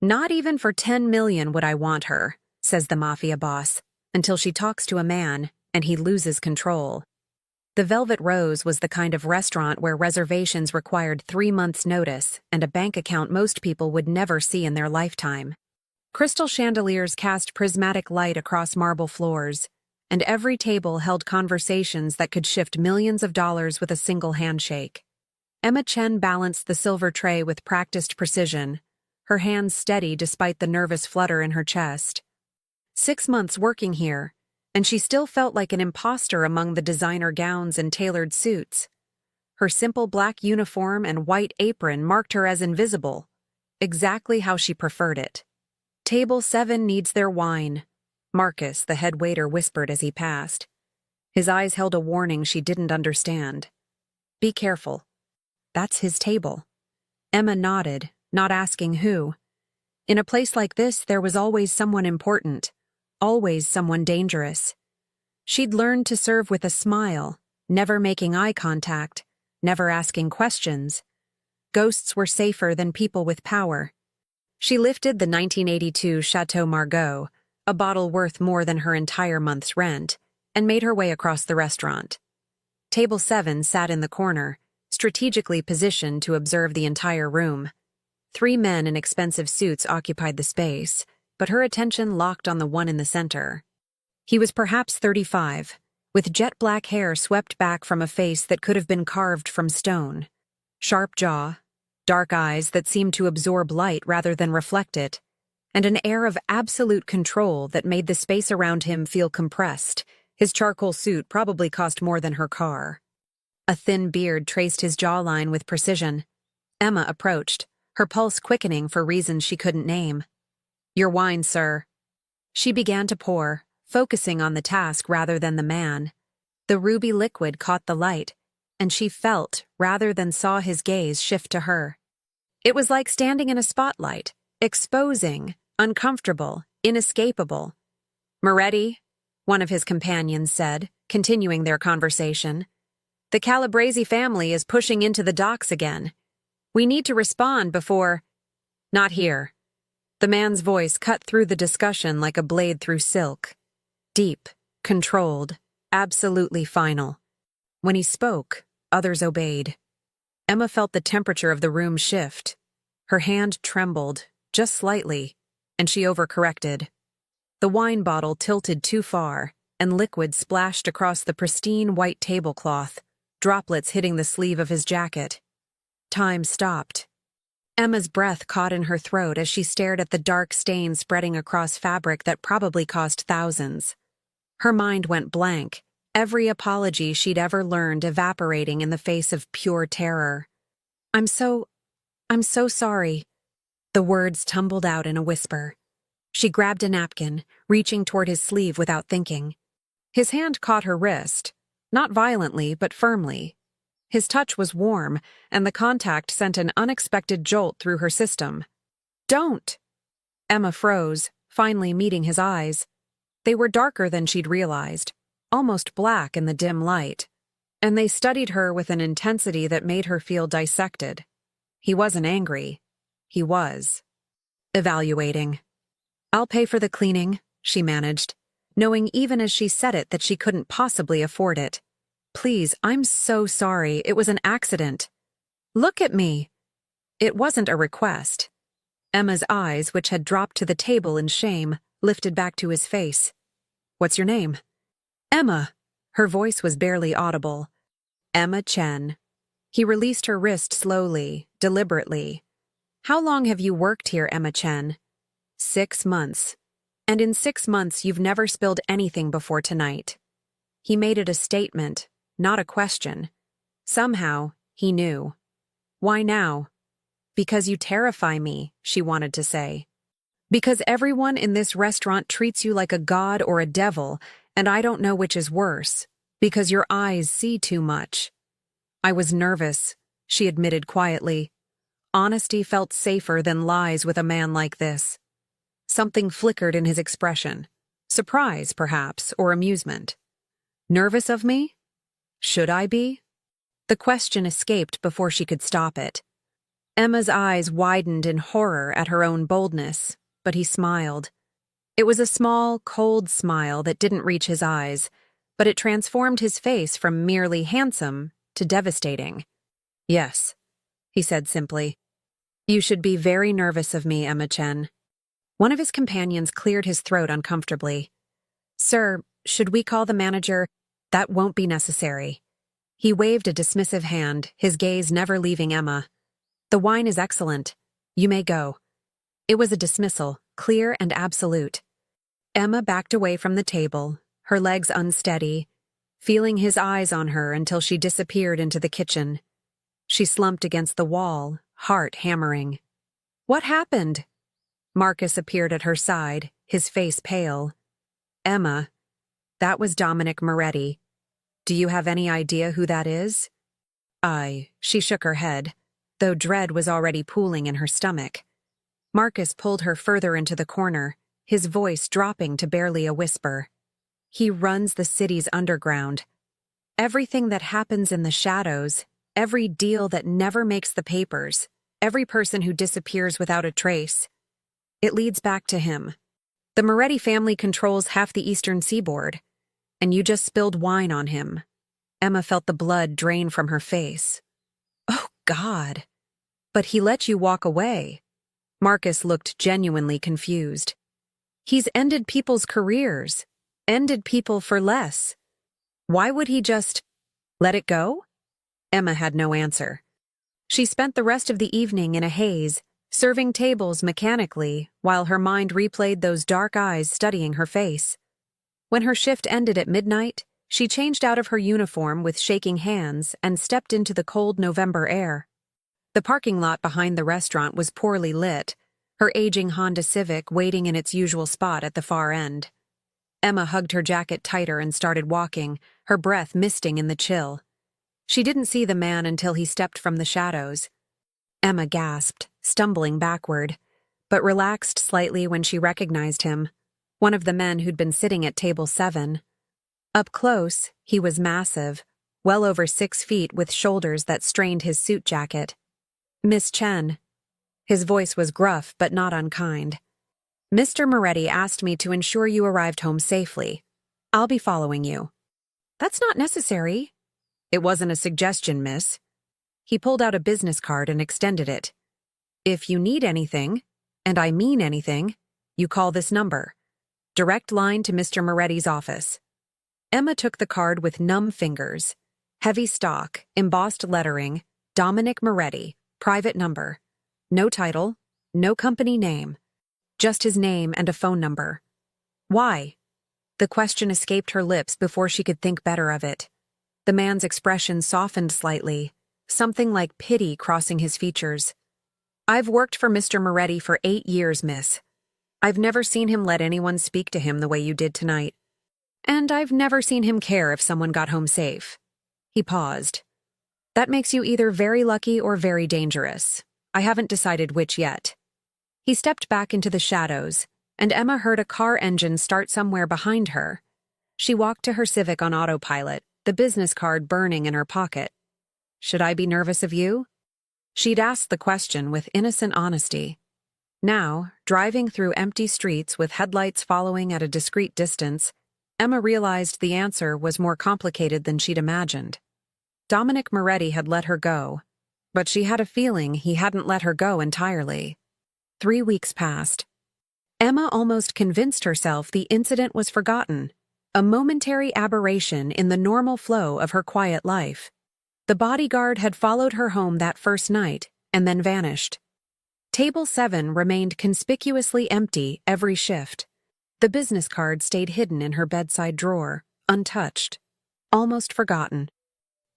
Not even for 10 million would I want her, says the mafia boss, until she talks to a man and he loses control. The Velvet Rose was the kind of restaurant where reservations required 3 months' notice and a bank account most people would never see in their lifetime. Crystal chandeliers cast prismatic light across marble floors, and every table held conversations that could shift millions of dollars with a single handshake. Emma Chen balanced the silver tray with practiced precision, her hands steady despite the nervous flutter in her chest. 6 months working here, and she still felt like an imposter among the designer gowns and tailored suits. Her simple black uniform and white apron marked her as invisible, exactly how she preferred it. "Table 7 needs their wine," Marcus, the head waiter, whispered as he passed. His eyes held a warning she didn't understand. "Be careful. That's his table." Emma nodded, not asking who. In a place like this, there was always someone important, always someone dangerous. She'd learned to serve with a smile, never making eye contact, never asking questions. Ghosts were safer than people with power. She lifted the 1982 Chateau Margaux, a bottle worth more than her entire month's rent, and made her way across the restaurant. Table 7 sat in the corner, strategically positioned to observe the entire room. 3 men in expensive suits occupied the space, but her attention locked on the one in the center. He was perhaps 35, with jet black hair swept back from a face that could have been carved from stone. Sharp jaw, dark eyes that seemed to absorb light rather than reflect it, and an air of absolute control that made the space around him feel compressed. His charcoal suit probably cost more than her car. A thin beard traced his jawline with precision. Emma approached, her pulse quickening for reasons she couldn't name. "Your wine, sir." She began to pour, focusing on the task rather than the man. The ruby liquid caught the light, and she felt, rather than saw his gaze shift to her. It was like standing in a spotlight, exposing, uncomfortable, inescapable. "Moretti," one of his companions said, continuing their conversation. "The Calabrese family is pushing into the docks again. We need to respond before—" "Not here." The man's voice cut through the discussion like a blade through silk. Deep, controlled, absolutely final. When he spoke, others obeyed. Emma felt the temperature of the room shift. Her hand trembled, just slightly, and she overcorrected. The wine bottle tilted too far, and liquid splashed across the pristine white tablecloth, droplets hitting the sleeve of his jacket. Time stopped. Emma's breath caught in her throat as she stared at the dark stain spreading across fabric that probably cost thousands. Her mind went blank, every apology she'd ever learned evaporating in the face of pure terror. I'm so sorry." The words tumbled out in a whisper. She grabbed a napkin, reaching toward his sleeve without thinking. His hand caught her wrist, not violently but firmly. His touch was warm, and the contact sent an unexpected jolt through her system. "Don't!" Emma froze, finally meeting his eyes. They were darker than she'd realized, almost black in the dim light, and they studied her with an intensity that made her feel dissected. He wasn't angry. He was evaluating. "I'll pay for the cleaning," she managed, knowing even as she said it that she couldn't possibly afford it. "Please, I'm so sorry. It was an accident." "Look at me." It wasn't a request. Emma's eyes, which had dropped to the table in shame, lifted back to his face. "What's your name?" "Emma." Her voice was barely audible. "Emma Chen." He released her wrist slowly, deliberately. "How long have you worked here, Emma Chen?" 6 months. "And in 6 months you've never spilled anything before tonight." He made it a statement, not a question. Somehow, he knew. "Why now?" "Because you terrify me," she wanted to say. "Because everyone in this restaurant treats you like a god or a devil, and I don't know which is worse. Because your eyes see too much." "I was nervous," she admitted quietly. Honesty felt safer than lies with a man like this. Something flickered in his expression. Surprise, perhaps, or amusement. "Nervous of me? Should I be?" The question escaped before she could stop it. Emma's eyes widened in horror at her own boldness, but he smiled. It was a small, cold smile that didn't reach his eyes, but it transformed his face from merely handsome to devastating. "Yes," he said simply. "You should be very nervous of me, Emma Chen." One of his companions cleared his throat uncomfortably. "Sir, should we call the manager?" "That won't be necessary." He waved a dismissive hand, his gaze never leaving Emma. "The wine is excellent. You may go." It was a dismissal, clear and absolute. Emma backed away from the table, her legs unsteady, feeling his eyes on her until she disappeared into the kitchen. She slumped against the wall, heart hammering. "What happened?" Marcus appeared at her side, his face pale. "Emma, that was Dominic Moretti. Do you have any idea who that is?" She shook her head, though dread was already pooling in her stomach. Marcus pulled her further into the corner, his voice dropping to barely a whisper. "He runs the city's underground. Everything that happens in the shadows, every deal that never makes the papers, every person who disappears without a trace. It leads back to him. The Moretti family controls half the eastern seaboard, and you just spilled wine on him." Emma felt the blood drain from her face. "Oh, God. But he let you walk away." Marcus looked genuinely confused. "He's ended people's careers, ended people for less. Why would he just let it go?" Emma had no answer. She spent the rest of the evening in a haze, serving tables mechanically while her mind replayed those dark eyes studying her face. When her shift ended at midnight, she changed out of her uniform with shaking hands and stepped into the cold November air. The parking lot behind the restaurant was poorly lit, her aging Honda Civic waiting in its usual spot at the far end. Emma hugged her jacket tighter and started walking, her breath misting in the chill. She didn't see the man until he stepped from the shadows. Emma gasped, stumbling backward, but relaxed slightly when she recognized him, one of the men who'd been sitting at table 7. Up close, he was massive, well over 6 feet with shoulders that strained his suit jacket. "Miss Chen." His voice was gruff but not unkind. "Mr. Moretti asked me to ensure you arrived home safely. I'll be following you." "That's not necessary." "It wasn't a suggestion, miss." He pulled out a business card and extended it. "If you need anything, and I mean anything, you call this number. Direct line to Mr. Moretti's office." Emma took the card with numb fingers. Heavy stock, embossed lettering, Dominic Moretti, private number. No title, no company name. Just his name and a phone number. "Why?" The question escaped her lips before she could think better of it. The man's expression softened slightly, something like pity crossing his features. "I've worked for Mr. Moretti for 8 years, miss. I've never seen him let anyone speak to him the way you did tonight. And I've never seen him care if someone got home safe." He paused. "That makes you either very lucky or very dangerous. I haven't decided which yet." He stepped back into the shadows, and Emma heard a car engine start somewhere behind her. She walked to her Civic on autopilot, the business card burning in her pocket. "Should I be nervous of you?" She'd asked the question with innocent honesty. Now, driving through empty streets with headlights following at a discreet distance, Emma realized the answer was more complicated than she'd imagined. Dominic Moretti had let her go, but she had a feeling he hadn't let her go entirely. 3 weeks passed. Emma almost convinced herself the incident was forgotten, a momentary aberration in the normal flow of her quiet life. The bodyguard had followed her home that first night and then vanished. Table 7 remained conspicuously empty every shift. The business card stayed hidden in her bedside drawer, untouched, almost forgotten.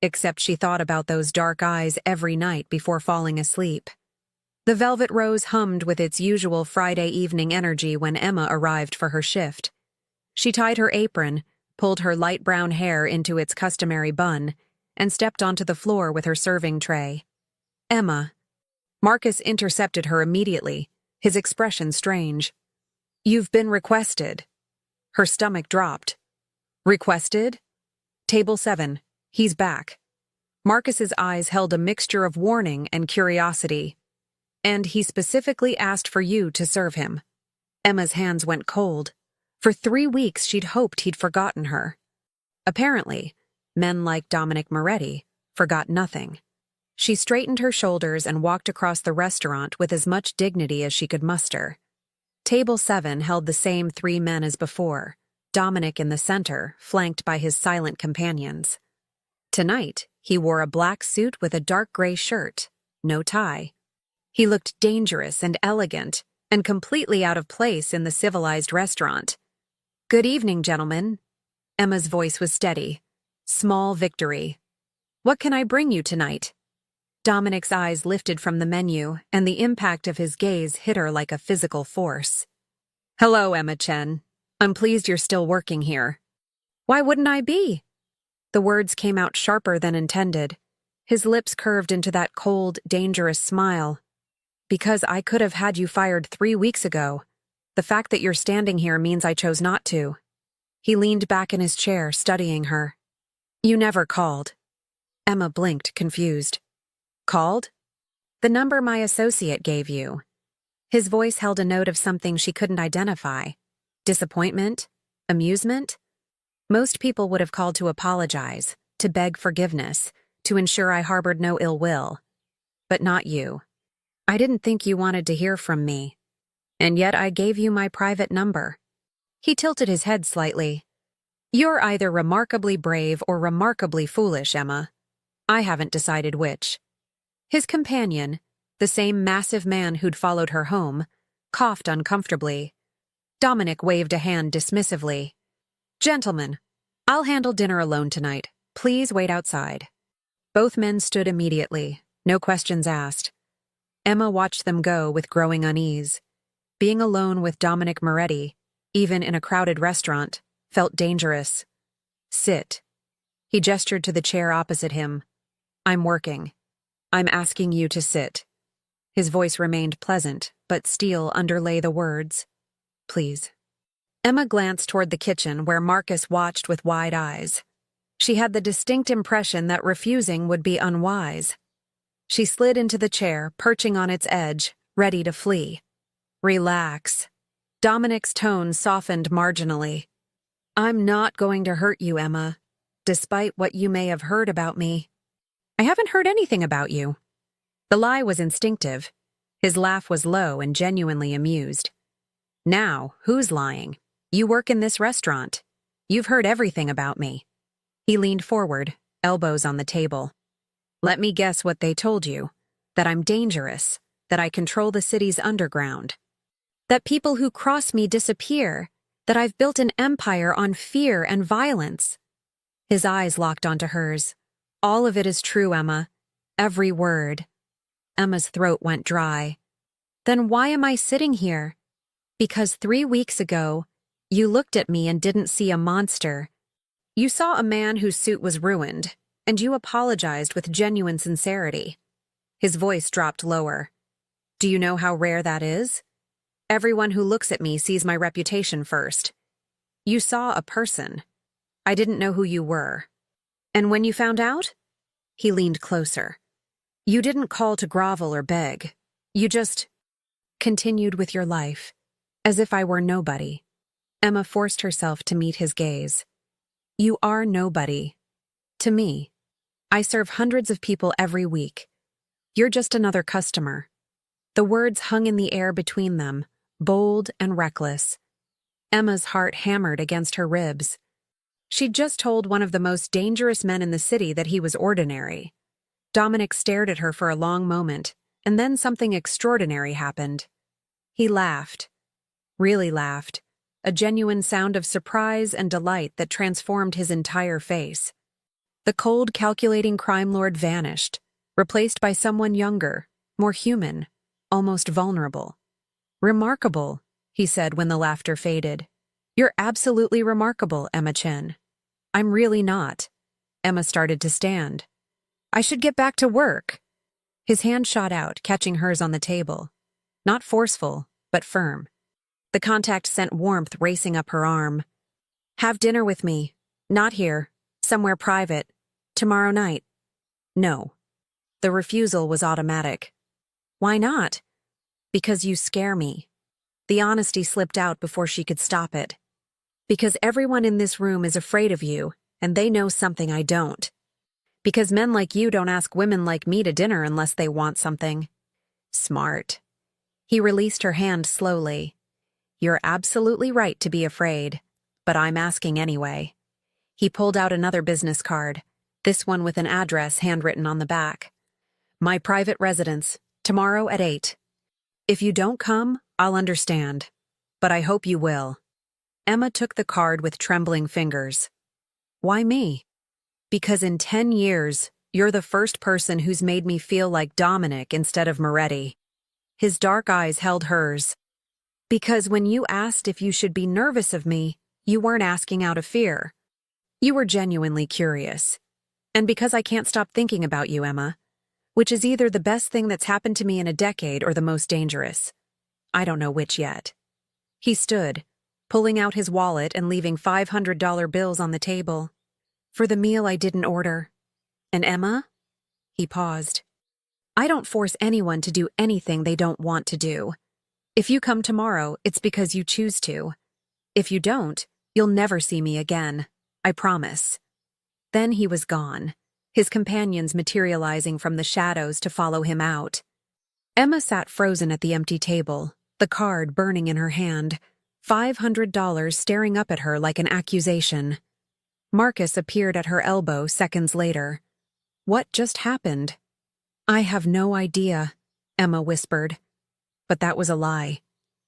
Except she thought about those dark eyes every night before falling asleep. The Velvet Rose hummed with its usual Friday evening energy when Emma arrived for her shift. She tied her apron, pulled her light brown hair into its customary bun, and stepped onto the floor with her serving tray. "Emma." Marcus intercepted her immediately, his expression strange. "You've been requested." Her stomach dropped. "Requested?" "Table 7. He's back." Marcus's eyes held a mixture of warning and curiosity. And he specifically asked for you to serve him. Emma's hands went cold. For 3 weeks she'd hoped he'd forgotten her. Apparently, men like Dominic Moretti forgot nothing. She straightened her shoulders and walked across the restaurant with as much dignity as she could muster. Table 7 held the same 3 men as before, Dominic in the center, flanked by his silent companions. Tonight, he wore a black suit with a dark gray shirt, no tie. He looked dangerous and elegant, and completely out of place in the civilized restaurant. "Good evening, gentlemen." Emma's voice was steady. "Small victory. What can I bring you tonight?" Dominic's eyes lifted from the menu, and the impact of his gaze hit her like a physical force. "Hello, Emma Chen. I'm pleased you're still working here." "Why wouldn't I be?" The words came out sharper than intended. His lips curved into that cold, dangerous smile. "Because I could have had you fired 3 weeks ago. The fact that you're standing here means I chose not to." He leaned back in his chair, studying her. "You never called." Emma blinked, confused. "Called?" "The number my associate gave you." His voice held a note of something she couldn't identify. Disappointment? Amusement? Most people would have called to apologize, to beg forgiveness, to ensure I harbored no ill will. But not you. I didn't think you wanted to hear from me. And yet I gave you my private number. He tilted his head slightly. "You're either remarkably brave or remarkably foolish, Emma. I haven't decided which." His companion, the same massive man who'd followed her home, coughed uncomfortably. Dominic waved a hand dismissively. "Gentlemen, I'll handle dinner alone tonight. Please wait outside." Both men stood immediately, no questions asked. Emma watched them go with growing unease. Being alone with Dominic Moretti, even in a crowded restaurant, felt dangerous. "Sit." He gestured to the chair opposite him. "I'm working. I'm asking you to sit." His voice remained pleasant, but steel underlay the words. "Please." Emma glanced toward the kitchen where Marcus watched with wide eyes. She had the distinct impression that refusing would be unwise. She slid into the chair, perching on its edge, ready to flee. "Relax." Dominic's tone softened marginally. "I'm not going to hurt you, Emma, despite what you may have heard about me." "I haven't heard anything about you." The lie was instinctive. His laugh was low and genuinely amused. "Now, who's lying? You work in this restaurant. You've heard everything about me." He leaned forward, elbows on the table. "Let me guess what they told you. That I'm dangerous, that I control the city's underground. That people who cross me disappear, that I've built an empire on fear and violence." His eyes locked onto hers. "All of it is true, Emma. Every word." Emma's throat went dry. "Then why am I sitting here?" "Because 3 weeks ago, you looked at me and didn't see a monster. You saw a man whose suit was ruined, and you apologized with genuine sincerity." His voice dropped lower. "Do you know how rare that is? Everyone who looks at me sees my reputation first. You saw a person. I didn't know who you were. And when you found out?" He leaned closer. "You didn't call to grovel or beg. You just continued with your life, as if I were nobody." Emma forced herself to meet his gaze. "You are nobody. To me. I serve hundreds of people every week. You're just another customer." The words hung in the air between them, bold and reckless. Emma's heart hammered against her ribs. She'd just told one of the most dangerous men in the city that he was ordinary. Dominic stared at her for a long moment, and then something extraordinary happened. He laughed. Really laughed. A genuine sound of surprise and delight that transformed his entire face. The cold, calculating crime lord vanished, replaced by someone younger, more human, almost vulnerable. "Remarkable," he said when the laughter faded. "You're absolutely remarkable, Emma Chen." "I'm really not." Emma started to stand. "I should get back to work." His hand shot out, catching hers on the table. Not forceful, but firm. The contact sent warmth racing up her arm. "Have dinner with me. Not here. Somewhere private. Tomorrow night." No. The refusal was automatic. "Why not? Because you scare me. The honesty slipped out before she could stop it. Because everyone in this room is afraid of you, and they know something I don't. Because men like you don't ask women like me to dinner unless they want something. Smart. He released her hand slowly. You're absolutely right to be afraid, but I'm asking anyway. He pulled out another business card, this one with an address handwritten on the back. My private residence, tomorrow at 8. If you don't come, I'll understand, but I hope you will. Emma took the card with trembling fingers. Why me? Because in 10 years, you're the first person who's made me feel like Dominic instead of Moretti. His dark eyes held hers. Because when you asked if you should be nervous of me, you weren't asking out of fear. You were genuinely curious. And because I can't stop thinking about you, Emma, which is either the best thing that's happened to me in a decade or the most dangerous. I don't know which yet. He stood, pulling out his wallet and leaving $500 bills on the table. For the meal I didn't order. And Emma? He paused. I don't force anyone to do anything they don't want to do. If you come tomorrow, it's because you choose to. If you don't, you'll never see me again. I promise. Then he was gone, his companions materializing from the shadows to follow him out. Emma sat frozen at the empty table, the card burning in her hand, $500 staring up at her like an accusation. Marcus appeared at her elbow seconds later. What just happened? I have no idea, Emma whispered. But that was a lie.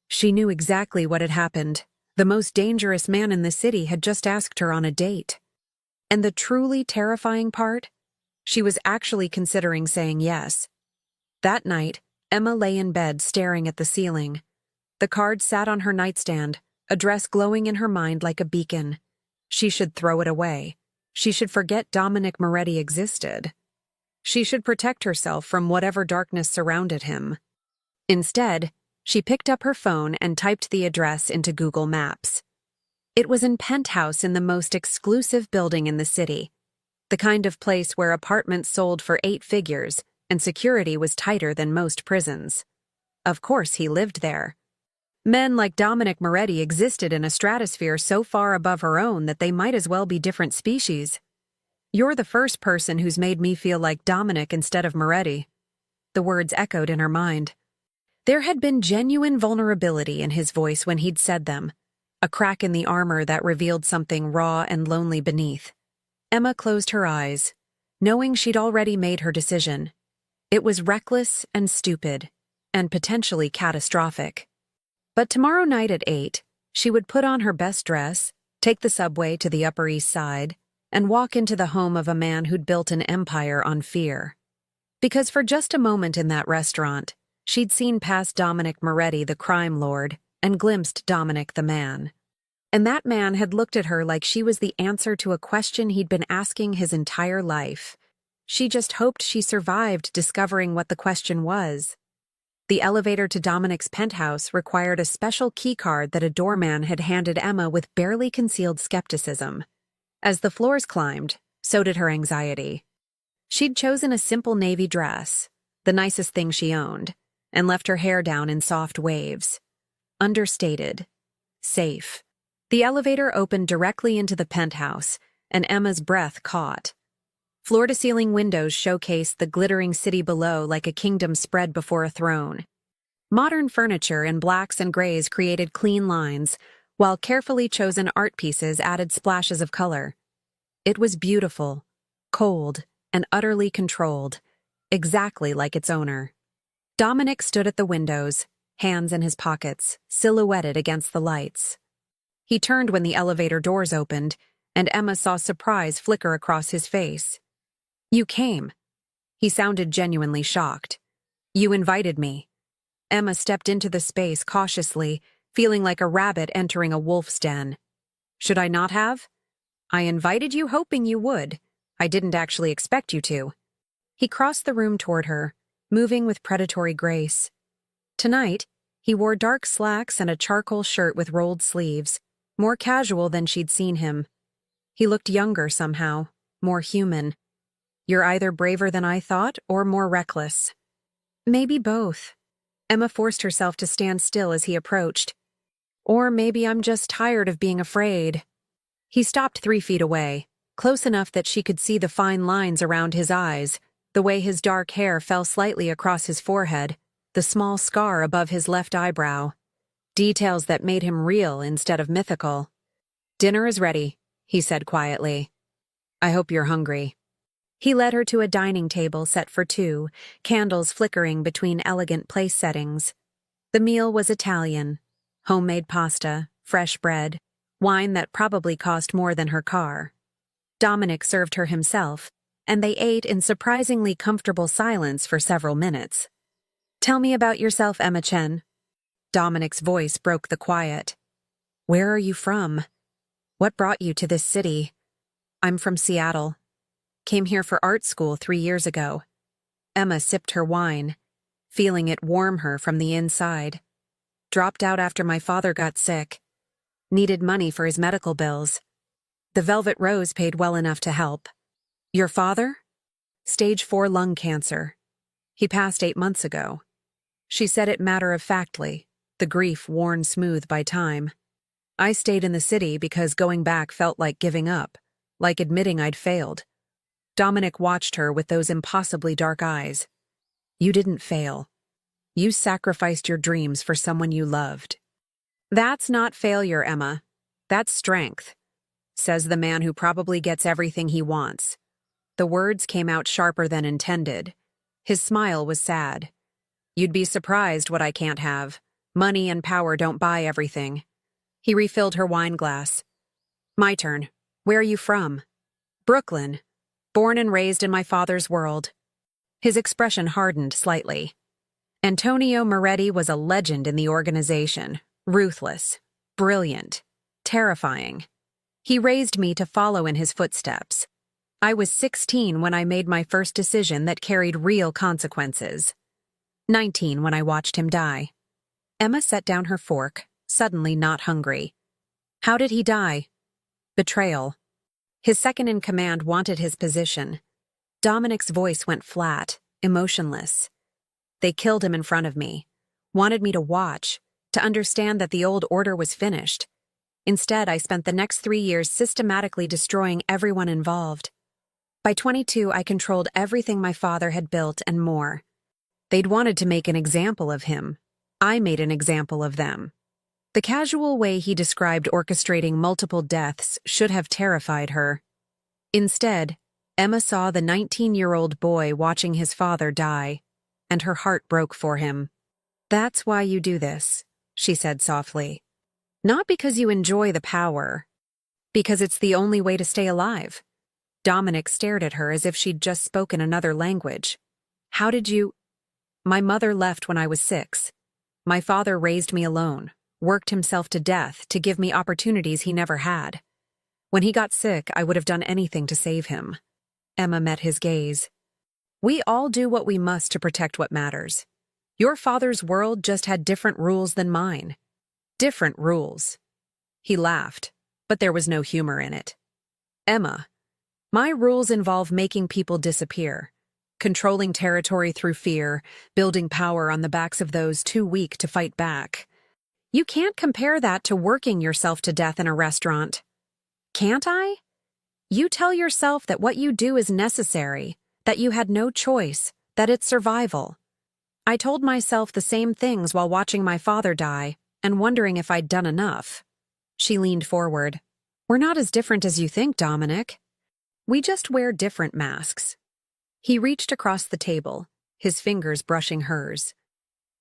She knew exactly what had happened. The most dangerous man in the city had just asked her on a date. And the truly terrifying part? She was actually considering saying yes. That night, Emma lay in bed staring at the ceiling. The card sat on her nightstand, a dress glowing in her mind like a beacon. She should throw it away. She should forget Dominic Moretti existed. She should protect herself from whatever darkness surrounded him. Instead, she picked up her phone and typed the address into Google Maps. It was in penthouse in the most exclusive building in the city, the kind of place where apartments sold for 8 figures and security was tighter than most prisons. Of course he lived there. Men like Dominic Moretti existed in a stratosphere so far above her own that they might as well be different species. You're the first person who's made me feel like Dominic instead of Moretti. The words echoed in her mind. There had been genuine vulnerability in his voice when he'd said them, a crack in the armor that revealed something raw and lonely beneath. Emma closed her eyes, knowing she'd already made her decision. It was reckless and stupid, and potentially catastrophic. But tomorrow night at 8, she would put on her best dress, take the subway to the Upper East Side, and walk into the home of a man who'd built an empire on fear. Because for just a moment in that restaurant, she'd seen past Dominic Moretti, the crime lord, and glimpsed Dominic the man. And that man had looked at her like she was the answer to a question he'd been asking his entire life. She just hoped she survived discovering what the question was. The elevator to Dominic's penthouse required a special keycard that a doorman had handed Emma with barely concealed skepticism. As the floors climbed, so did her anxiety. She'd chosen a simple navy dress, the nicest thing she owned, and left her hair down in soft waves. Understated. Safe. The elevator opened directly into the penthouse, and Emma's breath caught. Floor-to-ceiling windows showcased the glittering city below like a kingdom spread before a throne. Modern furniture in blacks and grays created clean lines, while carefully chosen art pieces added splashes of color. It was beautiful, cold, and utterly controlled, exactly like its owner. Dominic stood at the windows, hands in his pockets, silhouetted against the lights. He turned when the elevator doors opened, and Emma saw surprise flicker across his face. You came. He sounded genuinely shocked. You invited me. Emma stepped into the space cautiously, feeling like a rabbit entering a wolf's den. Should I not have? I invited you hoping you would. I didn't actually expect you to. He crossed the room toward her, moving with predatory grace. Tonight, he wore dark slacks and a charcoal shirt with rolled sleeves, more casual than she'd seen him. He looked younger somehow, more human. You're either braver than I thought or more reckless. Maybe both. Emma forced herself to stand still as he approached. Or maybe I'm just tired of being afraid. He stopped 3 feet away, close enough that she could see the fine lines around his eyes, the way his dark hair fell slightly across his forehead, the small scar above his left eyebrow. Details that made him real instead of mythical. "Dinner is ready," he said quietly. "I hope you're hungry." He led her to a dining table set for two, candles flickering between elegant place settings. The meal was Italian. Homemade pasta, fresh bread, wine that probably cost more than her car. Dominic served her himself, and they ate in surprisingly comfortable silence for several minutes. "Tell me about yourself, Emma Chen." Dominic's voice broke the quiet. "Where are you from? What brought you to this city?" "I'm from Seattle. Came here for art school 3 years ago." Emma sipped her wine, feeling it warm her from the inside. "Dropped out after my father got sick. Needed money for his medical bills. The Velvet Rose paid well enough to help." "Your father?" "Stage 4 lung cancer. He passed 8 months ago." She said it matter-of-factly, the grief worn smooth by time. "I stayed in the city because going back felt like giving up, like admitting I'd failed." Dominic watched her with those impossibly dark eyes. "You didn't fail. You sacrificed your dreams for someone you loved." "That's not failure, Emma. That's strength," says the man who probably gets everything he wants. The words came out sharper than intended. His smile was sad. "You'd be surprised what I can't have. Money and power don't buy everything." He refilled her wine glass. "My turn. Where are you from?" "Brooklyn. Born and raised in my father's world." His expression hardened slightly. Antonio Moretti was a legend in the organization. Ruthless, brilliant, terrifying. He raised me to follow in his footsteps. I was 16 when I made my first decision that carried real consequences. 19 when I watched him die. Emma set down her fork, suddenly not hungry. "How did he die?" "Betrayal. His second-in-command wanted his position." Dominic's voice went flat, emotionless. "They killed him in front of me. Wanted me to watch, to understand that the old order was finished. Instead, I spent the next 3 years systematically destroying everyone involved. By 22, I controlled everything my father had built and more. They'd wanted to make an example of him. I made an example of them." The casual way he described orchestrating multiple deaths should have terrified her. Instead, Emma saw the 19-year-old boy watching his father die, and her heart broke for him. "That's why you do this," she said softly. "Not because you enjoy the power. Because it's the only way to stay alive." Dominic stared at her as if she'd just spoken another language. "How did you—" "My mother left when I was 6. My father raised me alone, worked himself to death to give me opportunities he never had. When he got sick, I would have done anything to save him." Emma met his gaze. "We all do what we must to protect what matters. Your father's world just had different rules than mine." "Different rules." He laughed, but there was no humor in it. "Emma, my rules involve making people disappear, controlling territory through fear, building power on the backs of those too weak to fight back. You can't compare that to working yourself to death in a restaurant." "Can't I? You tell yourself that what you do is necessary, that you had no choice, that it's survival." I told myself the same things while watching my father die and wondering if I'd done enough. She leaned forward. "We're not as different as you think, Dominic. We just wear different masks." He reached across the table, his fingers brushing hers.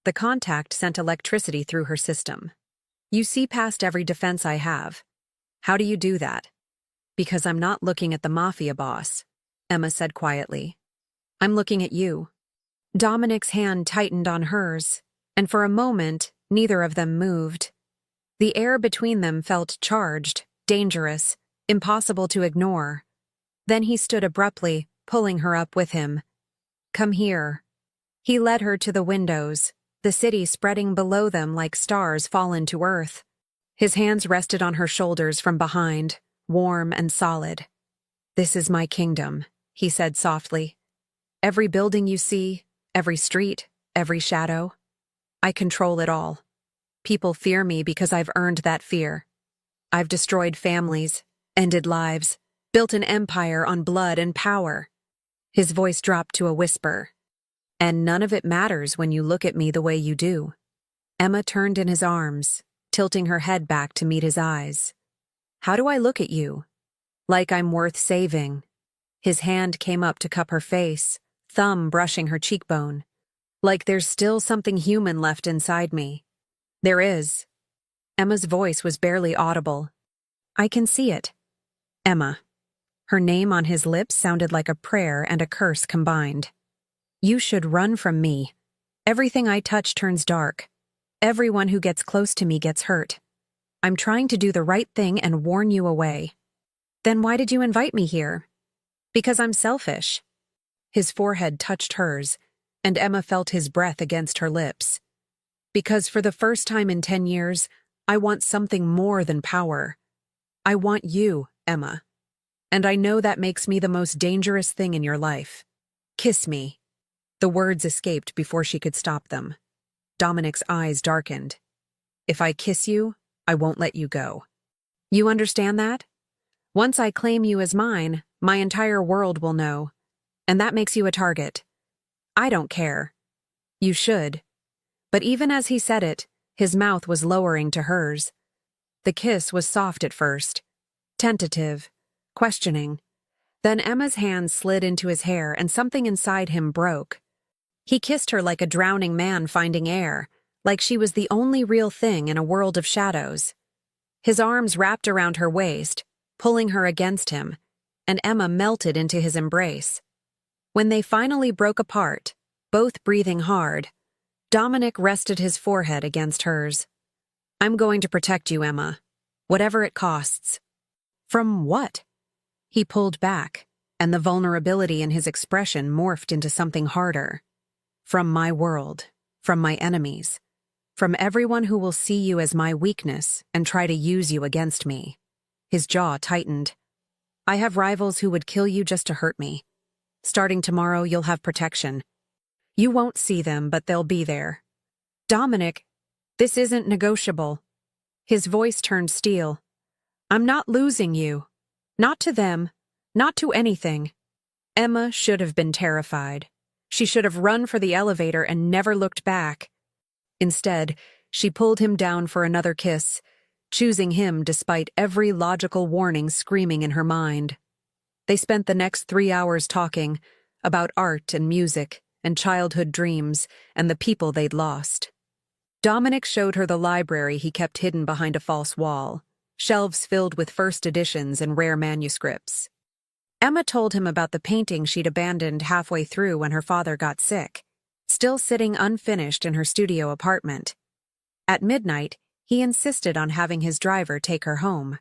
The contact sent electricity through her system. "You see past every defense I have. How do you do that?" "Because I'm not looking at the mafia boss," Emma said quietly. "I'm looking at you." Dominic's hand tightened on hers, and for a moment, neither of them moved. The air between them felt charged, dangerous, impossible to ignore. Then he stood abruptly, pulling her up with him. "Come here." He led her to the windows, the city spreading below them like stars fallen to earth. His hands rested on her shoulders from behind, warm and solid. "This is my kingdom," he said softly. "Every building you see, every street, every shadow. I control it all. People fear me because I've earned that fear. I've destroyed families, ended lives, built an empire on blood and power. His voice dropped to a whisper. And none of it matters when you look at me the way you do. Emma turned in his arms, tilting her head back to meet his eyes. How do I look at you? Like I'm worth saving. His hand came up to cup her face, thumb brushing her cheekbone. Like there's still something human left inside me. There is. Emma's voice was barely audible. I can see it. Emma. Her name on his lips sounded like a prayer and a curse combined. You should run from me. Everything I touch turns dark. Everyone who gets close to me gets hurt. I'm trying to do the right thing and warn you away. Then why did you invite me here? Because I'm selfish. His forehead touched hers, and Emma felt his breath against her lips. Because for the first time in 10 years, I want something more than power. I want you, Emma. And I know that makes me the most dangerous thing in your life. Kiss me. The words escaped before she could stop them. Dominic's eyes darkened. If I kiss you, I won't let you go. You understand that? Once I claim you as mine, my entire world will know. And that makes you a target. I don't care. You should. But even as he said it, his mouth was lowering to hers. The kiss was soft at first, tentative, questioning. Then Emma's hand slid into his hair and something inside him broke. He kissed her like a drowning man finding air, like she was the only real thing in a world of shadows. His arms wrapped around her waist, pulling her against him, and Emma melted into his embrace. When they finally broke apart, both breathing hard, Dominic rested his forehead against hers. I'm going to protect you, Emma, whatever it costs. From what? He pulled back, and the vulnerability in his expression morphed into something harder. From my world, from my enemies, from everyone who will see you as my weakness and try to use you against me. His jaw tightened. I have rivals who would kill you just to hurt me. Starting tomorrow, you'll have protection. You won't see them, but they'll be there. Dominic, this isn't negotiable. His voice turned steel. I'm not losing you. Not to them. Not to anything. Emma should have been terrified. She should have run for the elevator and never looked back. Instead, she pulled him down for another kiss, choosing him despite every logical warning screaming in her mind. They spent the next 3 hours talking about art and music and childhood dreams and the people they'd lost. Dominic showed her the library he kept hidden behind a false wall, shelves filled with first editions and rare manuscripts. Emma told him about the painting she'd abandoned halfway through when her father got sick, still sitting unfinished in her studio apartment. At midnight, he insisted on having his driver take her home.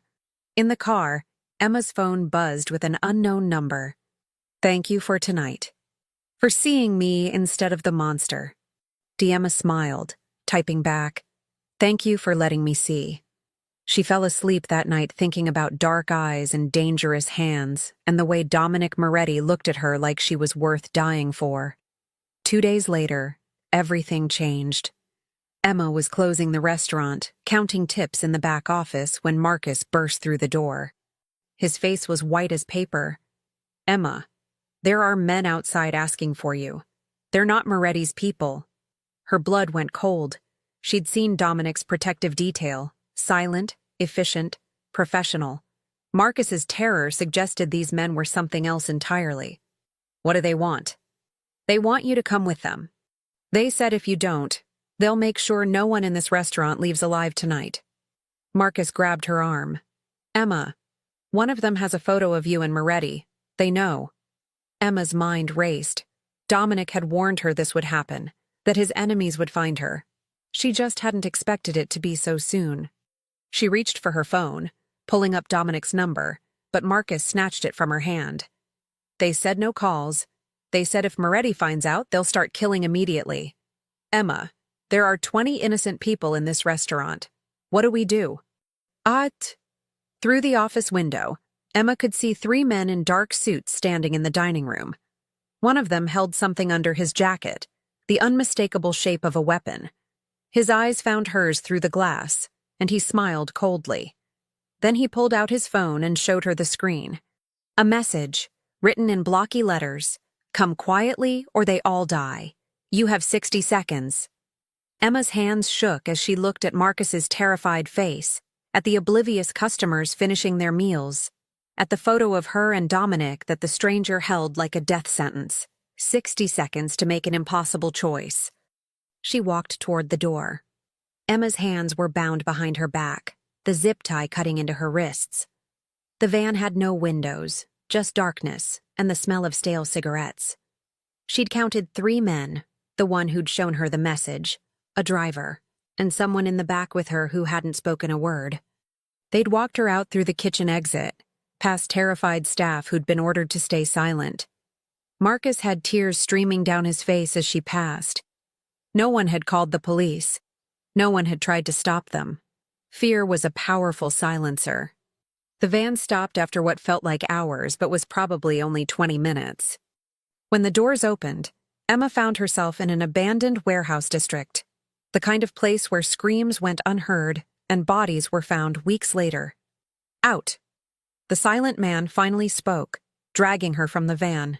In the car, Emma's phone buzzed with an unknown number. Thank you for tonight. For seeing me instead of the monster. Emma smiled, typing back, thank you for letting me see. She fell asleep that night thinking about dark eyes and dangerous hands and the way Dominic Moretti looked at her like she was worth dying for. 2 days later, everything changed. Emma was closing the restaurant, counting tips in the back office when Marcus burst through the door. His face was white as paper. Emma, there are men outside asking for you. They're not Moretti's people. Her blood went cold. She'd seen Dominic's protective detail, silent, efficient, professional. Marcus's terror suggested these men were something else entirely. What do they want? They want you to come with them. They said if you don't, they'll make sure no one in this restaurant leaves alive tonight. Marcus grabbed her arm. Emma, one of them has a photo of you and Moretti. They know. Emma's mind raced. Dominic had warned her this would happen, that his enemies would find her. She just hadn't expected it to be so soon. She reached for her phone, pulling up Dominic's number, but Marcus snatched it from her hand. They said no calls. They said if Moretti finds out, they'll start killing immediately. Emma, there are 20 innocent people in this restaurant. What do we do? Through the office window, Emma could see 3 men in dark suits standing in the dining room. One of them held something under his jacket, the unmistakable shape of a weapon. His eyes found hers through the glass, and he smiled coldly. Then he pulled out his phone and showed her the screen. A message, written in blocky letters, "Come quietly or they all die. You have 60 seconds. Emma's hands shook as she looked at Marcus's terrified face, at the oblivious customers finishing their meals, at the photo of her and Dominic that the stranger held like a death sentence. 60 seconds to make an impossible choice. She walked toward the door. Emma's hands were bound behind her back, the zip tie cutting into her wrists. The van had no windows, just darkness and the smell of stale cigarettes. She'd counted 3 men, the one who'd shown her the message, a driver, and someone in the back with her who hadn't spoken a word. They'd walked her out through the kitchen exit, past terrified staff who'd been ordered to stay silent. Marcus had tears streaming down his face as she passed. No one had called the police. No one had tried to stop them. Fear was a powerful silencer. The van stopped after what felt like hours but was probably only 20 minutes. When the doors opened, Emma found herself in an abandoned warehouse district, the kind of place where screams went unheard and bodies were found weeks later. Out! The silent man finally spoke, dragging her from the van.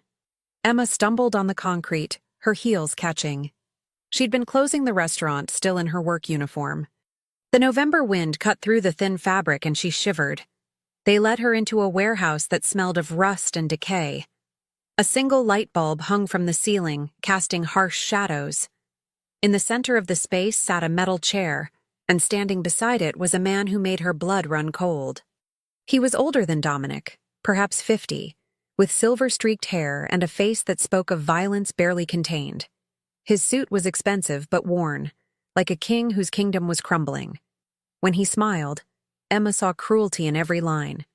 Emma stumbled on the concrete, her heels catching. She'd been closing the restaurant, still in her work uniform. The November wind cut through the thin fabric and she shivered. They led her into a warehouse that smelled of rust and decay. A single light bulb hung from the ceiling, casting harsh shadows. In the center of the space sat a metal chair, and standing beside it was a man who made her blood run cold. He was older than Dominic, perhaps 50, with silver-streaked hair and a face that spoke of violence barely contained. His suit was expensive but worn, like a king whose kingdom was crumbling. When he smiled, Emma saw cruelty in every line.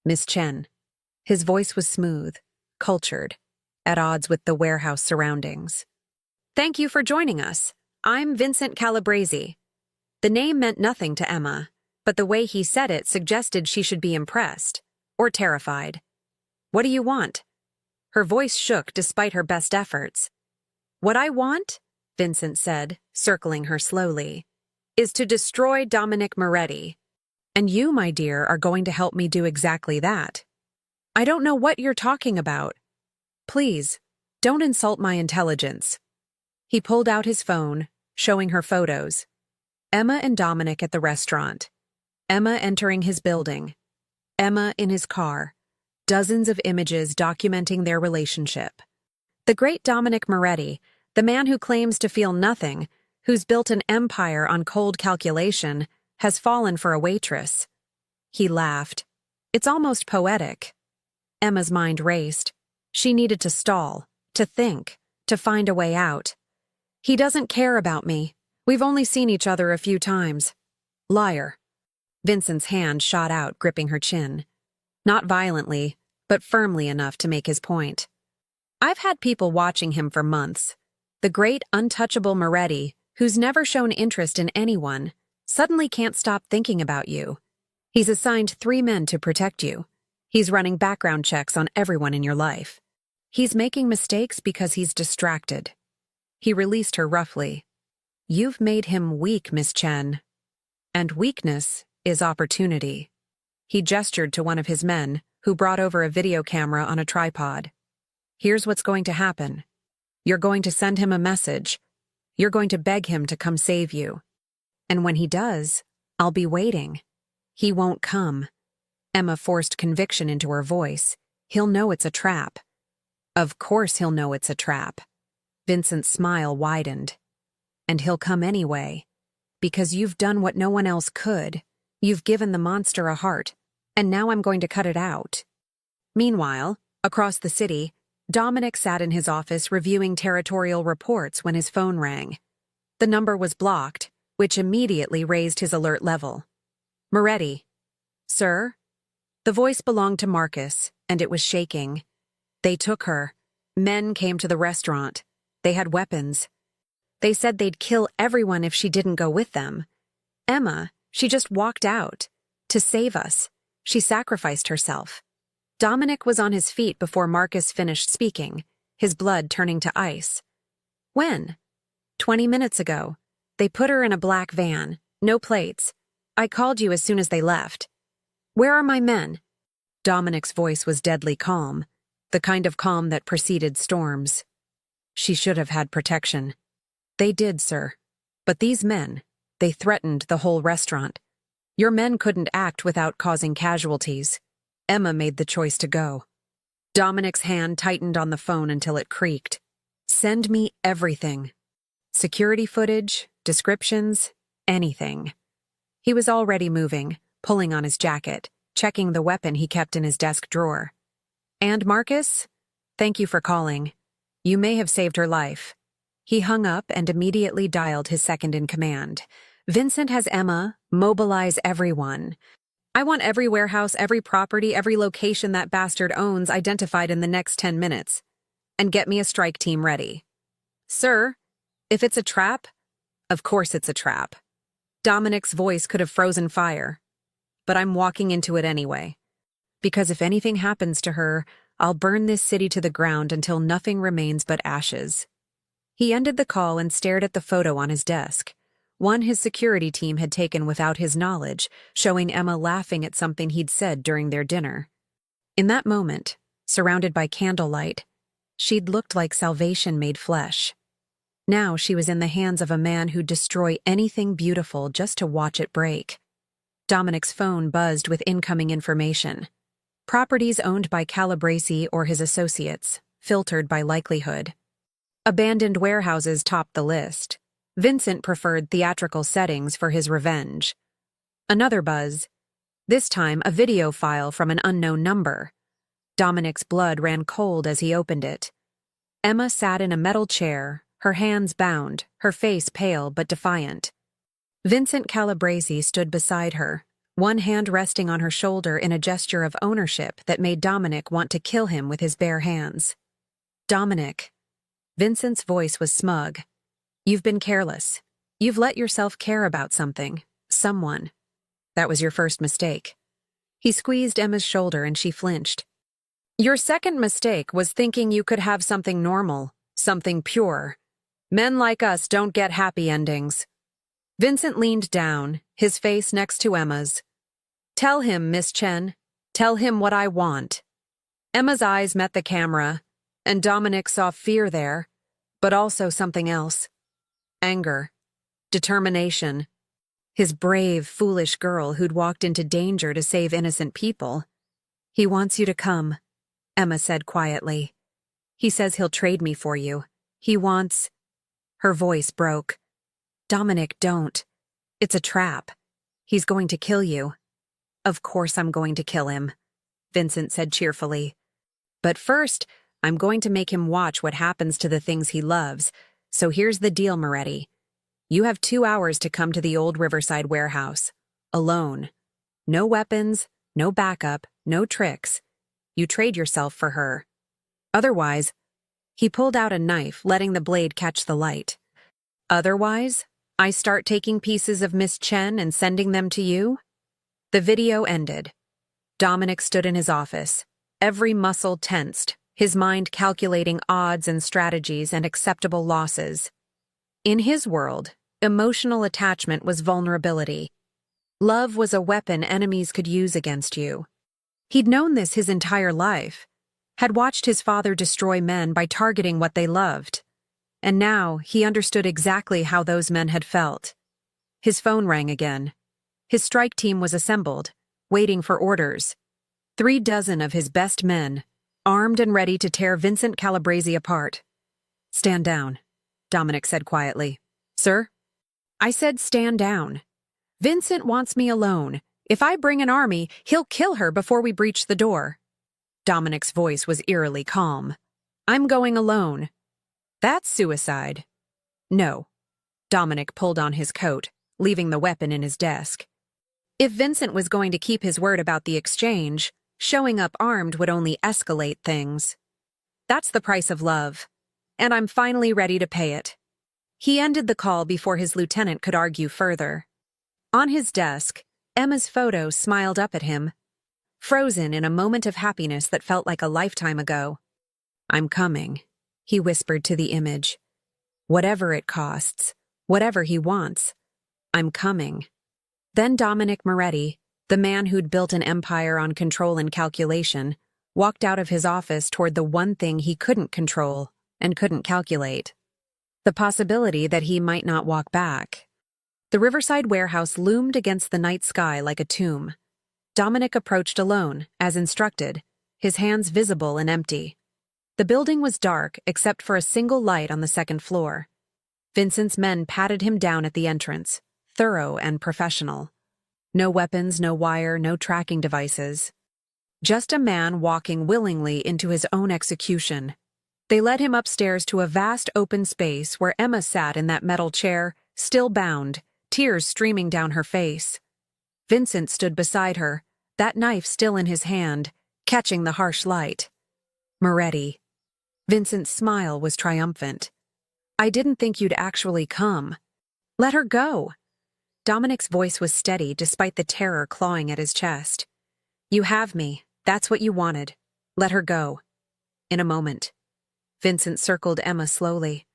"Miss Chen." His voice was smooth, cultured, at odds with the warehouse surroundings. "Thank you for joining us. I'm Vincent Calabrese." The name meant nothing to Emma, but the way he said it suggested she should be impressed, or terrified. "What do you want?" Her voice shook despite her best efforts. "What I want," Vincent said, circling her slowly, "is to destroy Dominic Moretti. And you, my dear, are going to help me do exactly that." "I don't know what you're talking about." "Please, don't insult my intelligence." He pulled out his phone, showing her photos. Emma and Dominic at the restaurant. Emma entering his building. Emma in his car. Dozens of images documenting their relationship. The great Dominic Moretti, the man who claims to feel nothing, who's built an empire on cold calculation, has fallen for a waitress. He laughed. It's almost poetic. Emma's mind raced. She needed to stall, to think, to find a way out. "He doesn't care about me. We've only seen each other a few times." "Liar." Vincent's hand shot out, gripping her chin. Not violently, but firmly enough to make his point. "I've had people watching him for months. The great untouchable Moretti, who's never shown interest in anyone, suddenly can't stop thinking about you. He's assigned 3 men to protect you. He's running background checks on everyone in your life. He's making mistakes because he's distracted." He released her roughly. "You've made him weak, Miss Chen. And weakness is opportunity." He gestured to one of his men, who brought over a video camera on a tripod. "Here's what's going to happen. You're going to send him a message. You're going to beg him to come save you. And when he does, I'll be waiting. He won't come." Emma forced conviction into her voice. "He'll know it's a trap." "Of course he'll know it's a trap." Vincent's smile widened. "And he'll come anyway. Because you've done what no one else could. You've given the monster a heart, and now I'm going to cut it out." Meanwhile, across the city, Dominic sat in his office reviewing territorial reports when his phone rang. The number was blocked, which immediately raised his alert level. "Moretti." "Sir?" The voice belonged to Marcus, and it was shaking. "They took her. Men came to the restaurant. They had weapons. They said they'd kill everyone if she didn't go with them. Emma, she just walked out. To save us. She sacrificed herself." Dominic was on his feet before Marcus finished speaking, his blood turning to ice. "When?" 20 minutes ago. They put her in a black van. No plates. I called you as soon as they left. Where are my men? Dominic's voice was deadly calm, the kind of calm that preceded storms. She should have had protection. They did, sir. But these men, they threatened the whole restaurant. Your men couldn't act without causing casualties. Emma made the choice to go. Dominic's hand tightened on the phone until it creaked. Send me everything. Security footage, descriptions, anything. He was already moving, pulling on his jacket, checking the weapon he kept in his desk drawer. And Marcus? Thank you for calling. You may have saved her life. He hung up and immediately dialed his second-in-command. Vincent has Emma. Mobilize everyone. I want every warehouse, every property, every location that bastard owns identified in the next 10 minutes. And get me a strike team ready. Sir, if it's a trap, of course it's a trap. Dominic's voice could have frozen fire. But I'm walking into it anyway. Because if anything happens to her, I'll burn this city to the ground until nothing remains but ashes. He ended the call and stared at the photo on his desk, one his security team had taken without his knowledge, showing Emma laughing at something he'd said during their dinner. In that moment, surrounded by candlelight, she'd looked like salvation made flesh. Now she was in the hands of a man who'd destroy anything beautiful just to watch it break. Dominic's phone buzzed with incoming information. Properties owned by Calabresi or his associates, filtered by likelihood. Abandoned warehouses topped the list. Vincent preferred theatrical settings for his revenge. Another buzz. This time a video file from an unknown number. Dominic's blood ran cold as he opened it. Emma sat in a metal chair, her hands bound, her face pale but defiant. Vincent Calabresi stood beside her, one hand resting on her shoulder in a gesture of ownership that made Dominic want to kill him with his bare hands. Dominic. Vincent's voice was smug. You've been careless. You've let yourself care about something, someone. That was your first mistake. He squeezed Emma's shoulder and she flinched. Your second mistake was thinking you could have something normal, something pure. Men like us don't get happy endings. Vincent leaned down, his face next to Emma's. Tell him, Miss Chen. Tell him what I want. Emma's eyes met the camera, and Dominic saw fear there, but also something else. Anger. Determination. His brave, foolish girl who'd walked into danger to save innocent people. He wants you to come, Emma said quietly. He says he'll trade me for you. He wants... Her voice broke. Dominic, don't. It's a trap. He's going to kill you. Of course I'm going to kill him, Vincent said cheerfully. But first, I'm going to make him watch what happens to the things he loves. So here's the deal, Moretti. You have 2 hours to come to the old Riverside warehouse. Alone. No weapons, no backup, no tricks. You trade yourself for her. Otherwise, he pulled out a knife, letting the blade catch the light. Otherwise, I start taking pieces of Miss Chen and sending them to you? The video ended. Dominic stood in his office, every muscle tensed, his mind calculating odds and strategies and acceptable losses. In his world, emotional attachment was vulnerability. Love was a weapon enemies could use against you. He'd known this his entire life, had watched his father destroy men by targeting what they loved. And now he understood exactly how those men had felt. His phone rang again. His strike team was assembled, waiting for orders. 36 of his best men, armed and ready to tear Vincent Calabresi apart. Stand down, Dominic said quietly. Sir? I said stand down. Vincent wants me alone. If I bring an army, he'll kill her before we breach the door. Dominic's voice was eerily calm. I'm going alone. That's suicide. No. Dominic pulled on his coat, leaving the weapon in his desk. If Vincent was going to keep his word about the exchange, showing up armed would only escalate things. That's the price of love, and I'm finally ready to pay it. He ended the call before his lieutenant could argue further. On his desk, Emma's photo smiled up at him, frozen in a moment of happiness that felt like a lifetime ago. I'm coming, he whispered to the image. Whatever it costs, Whatever he wants. I'm coming. Then Dominic Moretti, the man who'd built an empire on control and calculation, walked out of his office toward the one thing he couldn't control and couldn't calculate. The possibility that he might not walk back. The riverside warehouse loomed against the night sky like a tomb. Dominic approached alone, as instructed, his hands visible and empty. The building was dark except for a single light on the second floor. Vincent's men patted him down at the entrance, thorough and professional. No weapons, no wire, no tracking devices. Just a man walking willingly into his own execution. They led him upstairs to a vast open space where Emma sat in that metal chair, still bound, tears streaming down her face. Vincent stood beside her, that knife still in his hand, catching the harsh light. Moretti. Vincent's smile was triumphant. I didn't think you'd actually come. Let her go. Dominic's voice was steady despite the terror clawing at his chest. You have me. That's what you wanted. Let her go. In a moment. Vincent circled Emma slowly.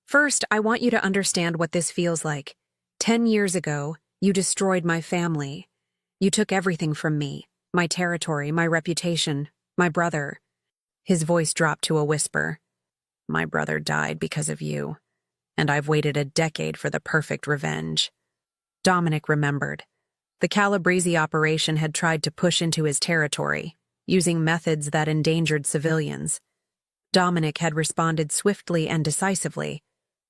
First, I want you to understand what this feels like. 10 years ago, you destroyed my family. You took everything from me. My territory, my reputation, my brother. His voice dropped to a whisper. My brother died because of you, and I've waited a decade for the perfect revenge. Dominic remembered. The Calabrese operation had tried to push into his territory, using methods that endangered civilians. Dominic had responded swiftly and decisively.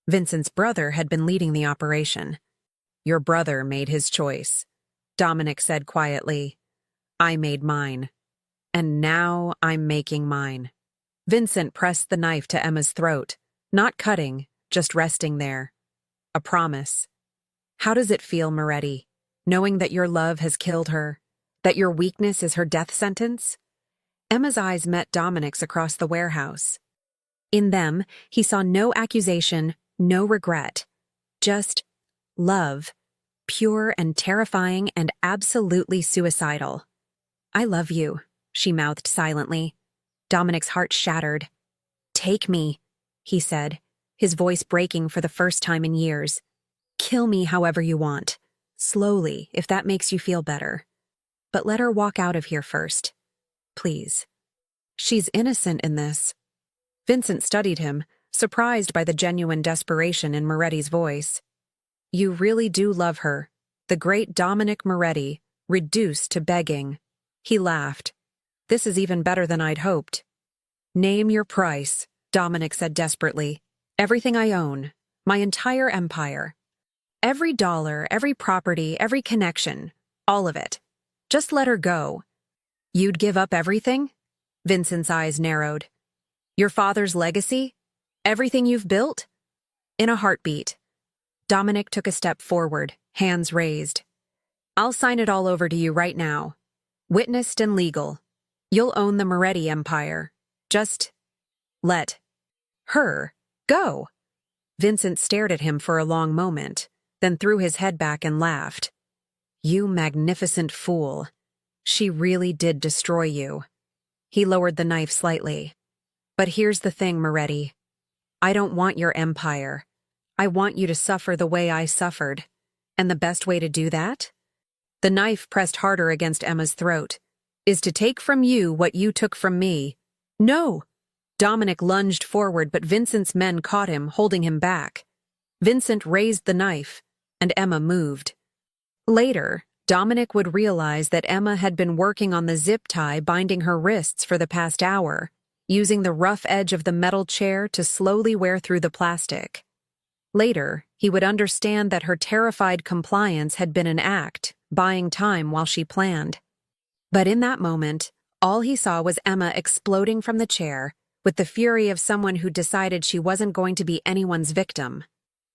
Vincent's brother had been leading the operation. Your brother made his choice, Dominic said quietly. I made mine. And now I'm making mine. Vincent pressed the knife to Emma's throat, not cutting, just resting there. A promise. How does it feel, Moretti, knowing that your love has killed her, that your weakness is her death sentence? Emma's eyes met Dominic's across the warehouse. In them, he saw no accusation, no regret. Just love, pure and terrifying and absolutely suicidal. I love you, she mouthed silently. Dominic's heart shattered. Take me, he said, his voice breaking for the first time in years. Kill me however you want. Slowly, if that makes you feel better. But let her walk out of here first. Please. She's innocent in this. Vincent studied him, surprised by the genuine desperation in Moretti's voice. You really do love her. The great Dominic Moretti, reduced to begging. He laughed. This is even better than I'd hoped. Name your price, Dominic said desperately. Everything I own, my entire empire. Every dollar, every property, every connection, all of it. Just let her go. You'd give up everything? Vincent's eyes narrowed. Your father's legacy? Everything you've built? In a heartbeat. Dominic took a step forward, hands raised. I'll sign it all over to you right now. Witnessed and legal. You'll own the Moretti empire. Just let her go. Vincent stared at him for a long moment, then threw his head back and laughed. You magnificent fool. She really did destroy you. He lowered the knife slightly. But here's the thing, Moretti. I don't want your empire. I want you to suffer the way I suffered. And the best way to do that? The knife pressed harder against Emma's throat. Is to take from you what you took from me. No! Dominic lunged forward, but Vincent's men caught him, holding him back. Vincent raised the knife, and Emma moved. Later, Dominic would realize that Emma had been working on the zip tie binding her wrists for the past hour, using the rough edge of the metal chair to slowly wear through the plastic. Later, he would understand that her terrified compliance had been an act, buying time while she planned. But in that moment, all he saw was Emma exploding from the chair, with the fury of someone who decided she wasn't going to be anyone's victim.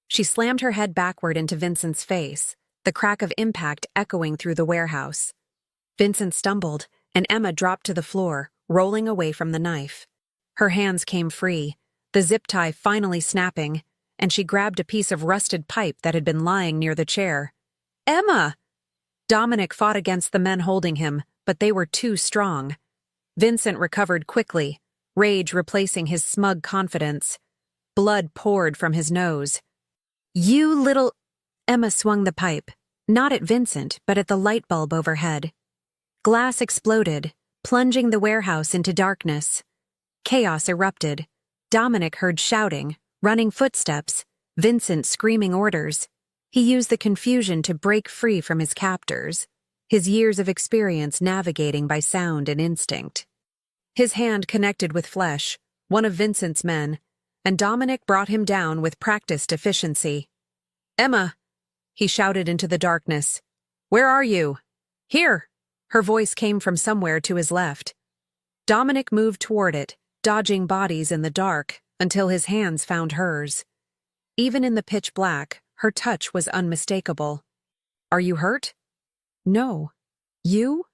She slammed her head backward into Vincent's face, the crack of impact echoing through the warehouse. Vincent stumbled, and Emma dropped to the floor, rolling away from the knife. Her hands came free, the zip tie finally snapping, and she grabbed a piece of rusted pipe that had been lying near the chair. Emma! Dominic fought against the men holding him, but they were too strong. Vincent recovered quickly, rage replacing his smug confidence. Blood poured from his nose. You little... Emma swung the pipe, not at Vincent, but at the light bulb overhead. Glass exploded, plunging the warehouse into darkness. Chaos erupted. Dominic heard shouting, running footsteps, Vincent screaming orders. He used the confusion to break free from his captors, his years of experience navigating by sound and instinct. His hand connected with flesh, one of Vincent's men, and Dominic brought him down with practiced efficiency. "Emma!" he shouted into the darkness. "Where are you?" "Here!" Her voice came from somewhere to his left. Dominic moved toward it, dodging bodies in the dark, until his hands found hers. Even in the pitch black, her touch was unmistakable. "Are you hurt?" "No." "You?"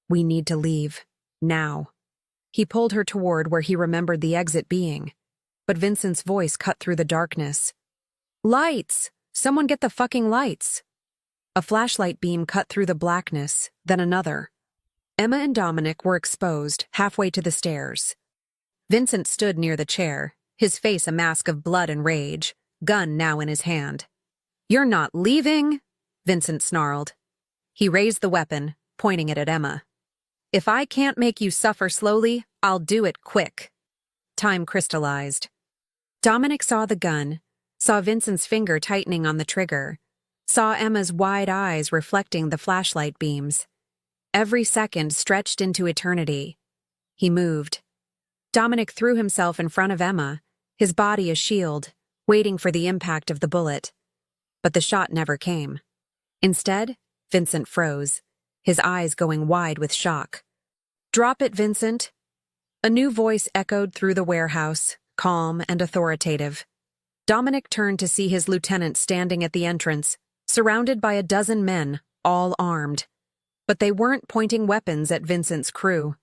"We need to leave. Now." He pulled her toward where he remembered the exit being. But Vincent's voice cut through the darkness. "Lights! Someone get the fucking lights!" A flashlight beam cut through the blackness, then another. Emma and Dominic were exposed, halfway to the stairs. Vincent stood near the chair, his face a mask of blood and rage, gun now in his hand. "You're not leaving!" Vincent snarled. He raised the weapon, pointing it at Emma. "If I can't make you suffer slowly, I'll do it quick." Time crystallized. Dominic saw the gun, saw Vincent's finger tightening on the trigger, saw Emma's wide eyes reflecting the flashlight beams. Every second stretched into eternity. He moved. Dominic threw himself in front of Emma, his body a shield, waiting for the impact of the bullet. But the shot never came. Instead, Vincent froze, his eyes going wide with shock. "Drop it, Vincent." A new voice echoed through the warehouse, calm and authoritative. Dominic turned to see his lieutenant standing at the entrance, surrounded by a dozen men, all armed. But they weren't pointing weapons at Vincent's crew.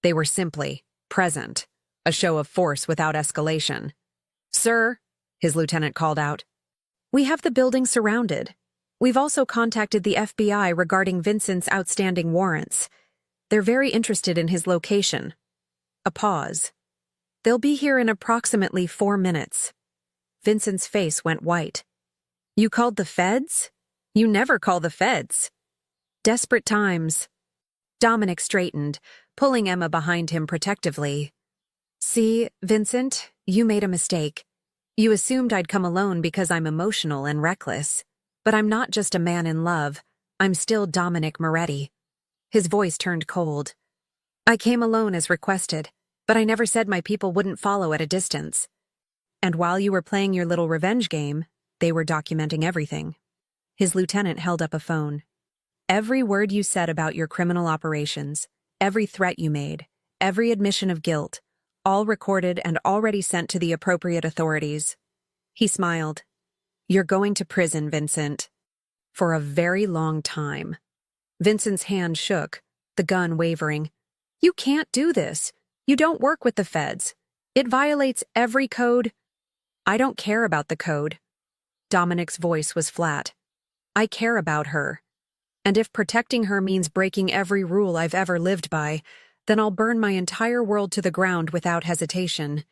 They were simply present, a show of force without escalation. "Sir," his lieutenant called out, "we have the building surrounded. We've also contacted the FBI regarding Vincent's outstanding warrants. They're very interested in his location." A pause. "They'll be here in approximately 4 minutes. Vincent's face went white. "You called the feds? You never call the feds." "Desperate times." Dominic straightened, pulling Emma behind him protectively. "See, Vincent, you made a mistake. You assumed I'd come alone because I'm emotional and reckless. But I'm not just a man in love. I'm still Dominic Moretti." His voice turned cold. "I came alone as requested, but I never said my people wouldn't follow at a distance. And while you were playing your little revenge game, they were documenting everything." His lieutenant held up a phone. "Every word you said about your criminal operations, every threat you made, every admission of guilt, all recorded and already sent to the appropriate authorities." He smiled. "You're going to prison, Vincent. For a very long time." Vincent's hand shook, the gun wavering. "You can't do this. You don't work with the feds. It violates every code." "I don't care about the code." Dominic's voice was flat. "I care about her. And if protecting her means breaking every rule I've ever lived by, then I'll burn my entire world to the ground without hesitation."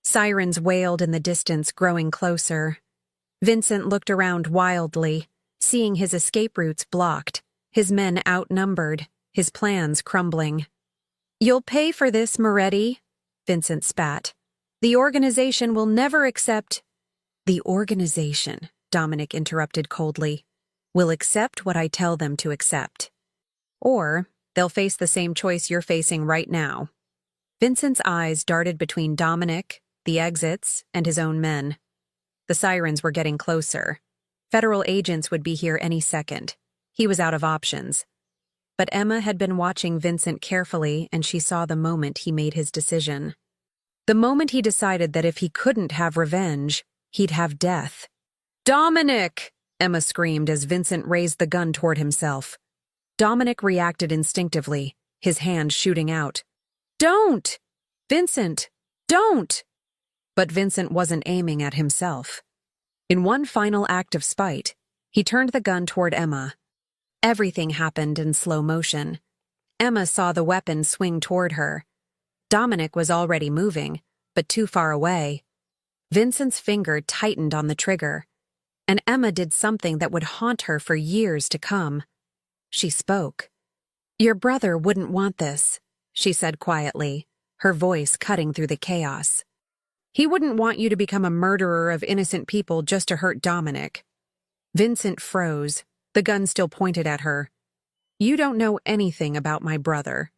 Sirens wailed in the distance, growing closer. Vincent looked around wildly, seeing his escape routes blocked, his men outnumbered, his plans crumbling. "You'll pay for this, Moretti," Vincent spat. "The organization will never accept—" "The organization," Dominic interrupted coldly, "will accept what I tell them to accept. Or they'll face the same choice you're facing right now." Vincent's eyes darted between Dominic, the exits, and his own men. The sirens were getting closer. Federal agents would be here any second. He was out of options. But Emma had been watching Vincent carefully, and she saw the moment he made his decision. The moment he decided that if he couldn't have revenge, he'd have death. "Dominic!" Emma screamed as Vincent raised the gun toward himself. Dominic reacted instinctively, his hand shooting out. "Don't! Vincent, don't!" But Vincent wasn't aiming at himself. In one final act of spite, he turned the gun toward Emma. Everything happened in slow motion. Emma saw the weapon swing toward her. Dominic was already moving, but too far away. Vincent's finger tightened on the trigger. and Emma did something that would haunt her for years to come. She spoke. "Your brother wouldn't want this," she said quietly, her voice cutting through the chaos. "He wouldn't want you to become a murderer of innocent people just to hurt Dominic." Vincent froze, the gun still pointed at her. "You don't know anything about my brother."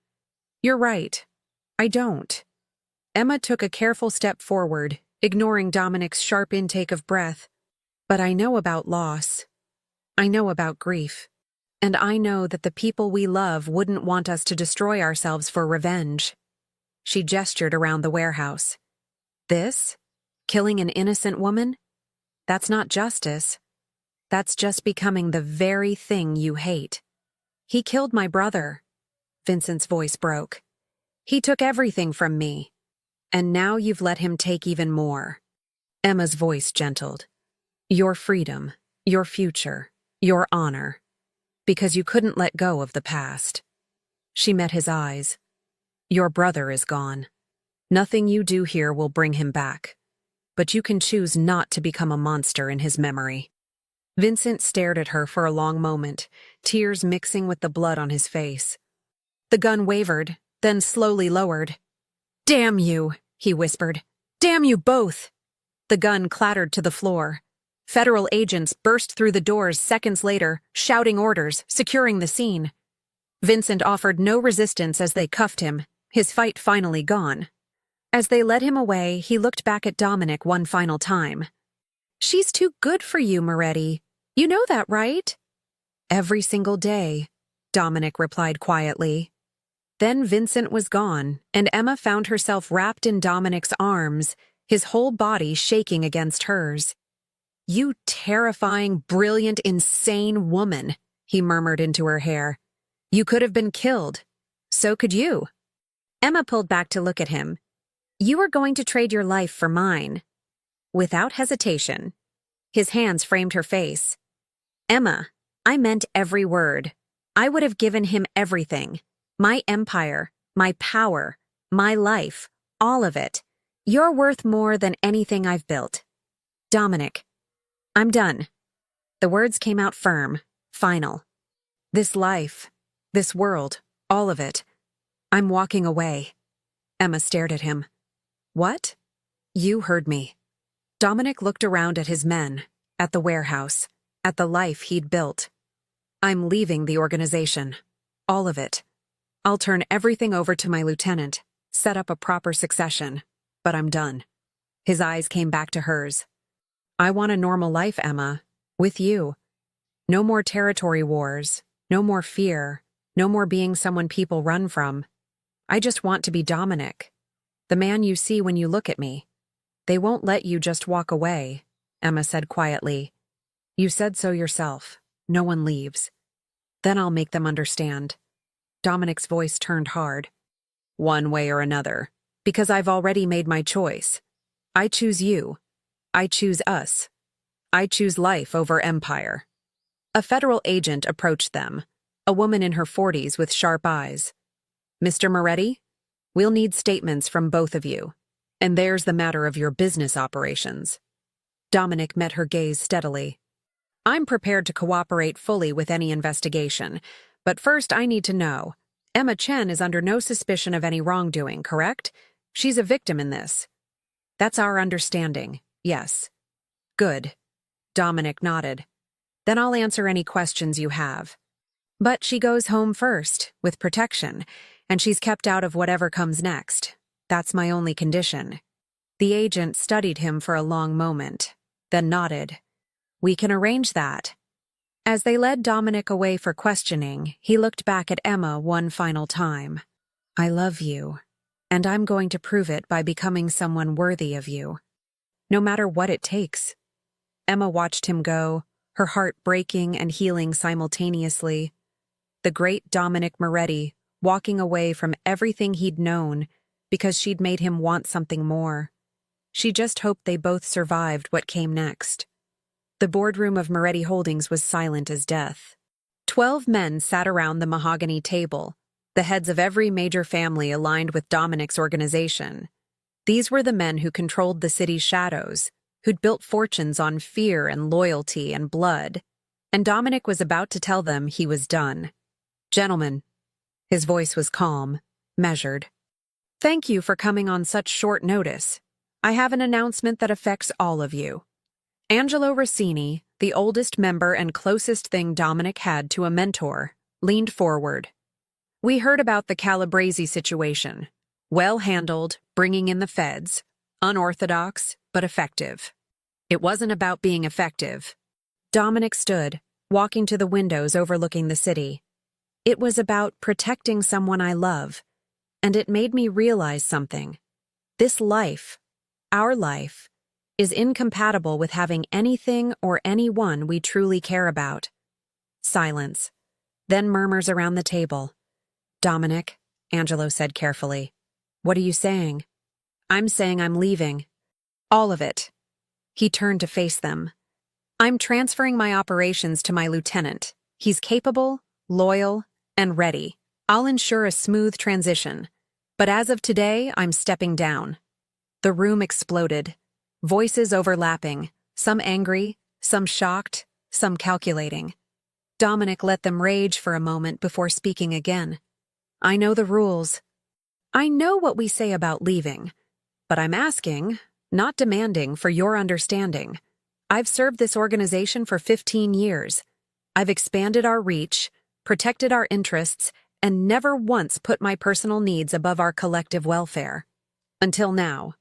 "You're right. I don't." Emma took a careful step forward, ignoring Dominic's sharp intake of breath. "But I know about loss. I know about grief. And I know that the people we love wouldn't want us to destroy ourselves for revenge." She gestured around the warehouse. "This? Killing an innocent woman? That's not justice. That's just becoming the very thing you hate." "He killed my brother." Vincent's voice broke. "He took everything from me. And now you've let him take even more." Emma's voice gentled. "Your freedom, your future, your honor. Because you couldn't let go of the past." She met his eyes. "Your brother is gone. Nothing you do here will bring him back. But you can choose not to become a monster in his memory." Vincent stared at her for a long moment, tears mixing with the blood on his face. The gun wavered, then slowly lowered. "Damn you," he whispered. "Damn you both." The gun clattered to the floor. Federal agents burst through the doors seconds later, shouting orders, securing the scene. Vincent offered no resistance as they cuffed him, his fight finally gone. As they led him away, he looked back at Dominic one final time. "She's too good for you, Moretti. You know that, right?" "Every single day," Dominic replied quietly. Then Vincent was gone, and Emma found herself wrapped in Dominic's arms, his whole body shaking against hers. "You terrifying, brilliant, insane woman," he murmured into her hair. "You could have been killed. So could you." Emma pulled back to look at him. "You are going to trade your life for mine." Without hesitation. His hands framed her face. "Emma, I meant every word. I would have given him everything. My empire, my power, my life, all of it. You're worth more than anything I've built. Dominic, I'm done." The words came out firm, final. "This life, this world, all of it. I'm walking away." Emma stared at him. "What?" "You heard me." Dominic looked around at his men, at the warehouse, at the life he'd built. "I'm leaving the organization. All of it. I'll turn everything over to my lieutenant, set up a proper succession, but I'm done." His eyes came back to hers. "I want a normal life, Emma. With you. No more territory wars. No more fear. No more being someone people run from. I just want to be Dominic. The man you see when you look at me. They won't let you just walk away," Emma said quietly. "You said so yourself. No one leaves. Then I'll make them understand." Dominic's voice turned hard. "One way or another. Because I've already made my choice. I choose you. I choose us. I choose life over empire." A federal agent approached them, a woman in her 40s with sharp eyes. "Mr. Moretti, we'll need statements from both of you. And there's the matter of your business operations." Dominic met her gaze steadily. "I'm prepared to cooperate fully with any investigation, but first I need to know. Emma Chen is under no suspicion of any wrongdoing, correct? She's a victim in this." "That's our understanding, yes." "Good." Dominic nodded. "Then I'll answer any questions you have. But she goes home first, with protection, and she's kept out of whatever comes next. That's my only condition." The agent studied him for a long moment, then nodded. "We can arrange that." As they led Dominic away for questioning, he looked back at Emma one final time. "I love you, and I'm going to prove it by becoming someone worthy of you. No matter what it takes." Emma watched him go, her heart breaking and healing simultaneously. The great Dominic Moretti, walking away from everything he'd known because she'd made him want something more. She just hoped they both survived what came next. The boardroom of Moretti Holdings was silent as death. 12 men sat around the mahogany table, the heads of every major family aligned with Dominic's organization. These were the men who controlled the city's shadows, who'd built fortunes on fear and loyalty and blood, and Dominic was about to tell them he was done. "Gentlemen," his voice was calm, measured. "Thank you for coming on such short notice. I have an announcement that affects all of you." Angelo Rossini, the oldest member and closest thing Dominic had to a mentor, leaned forward. "We heard about the Calabrese situation. Well handled, bringing in the feds. Unorthodox, but effective." "It wasn't about being effective." Dominic stood, walking to the windows overlooking the city. "It was about protecting someone I love. And it made me realize something. This life, our life, is incompatible with having anything or anyone we truly care about." Silence. Then murmurs around the table. "Dominic," Angelo said carefully, "what are you saying?" "I'm saying I'm leaving. All of it." He turned to face them. "I'm transferring my operations to my lieutenant. He's capable, loyal, and ready. I'll ensure a smooth transition. But as of today, I'm stepping down." The room exploded. Voices overlapping, some angry, some shocked, some calculating. Dominic let them rage for a moment before speaking again. "I know the rules. I know what we say about leaving. But I'm asking, not demanding, for your understanding. I've served this organization for 15 years. I've expanded our reach, protected our interests, and never once put my personal needs above our collective welfare. Until now."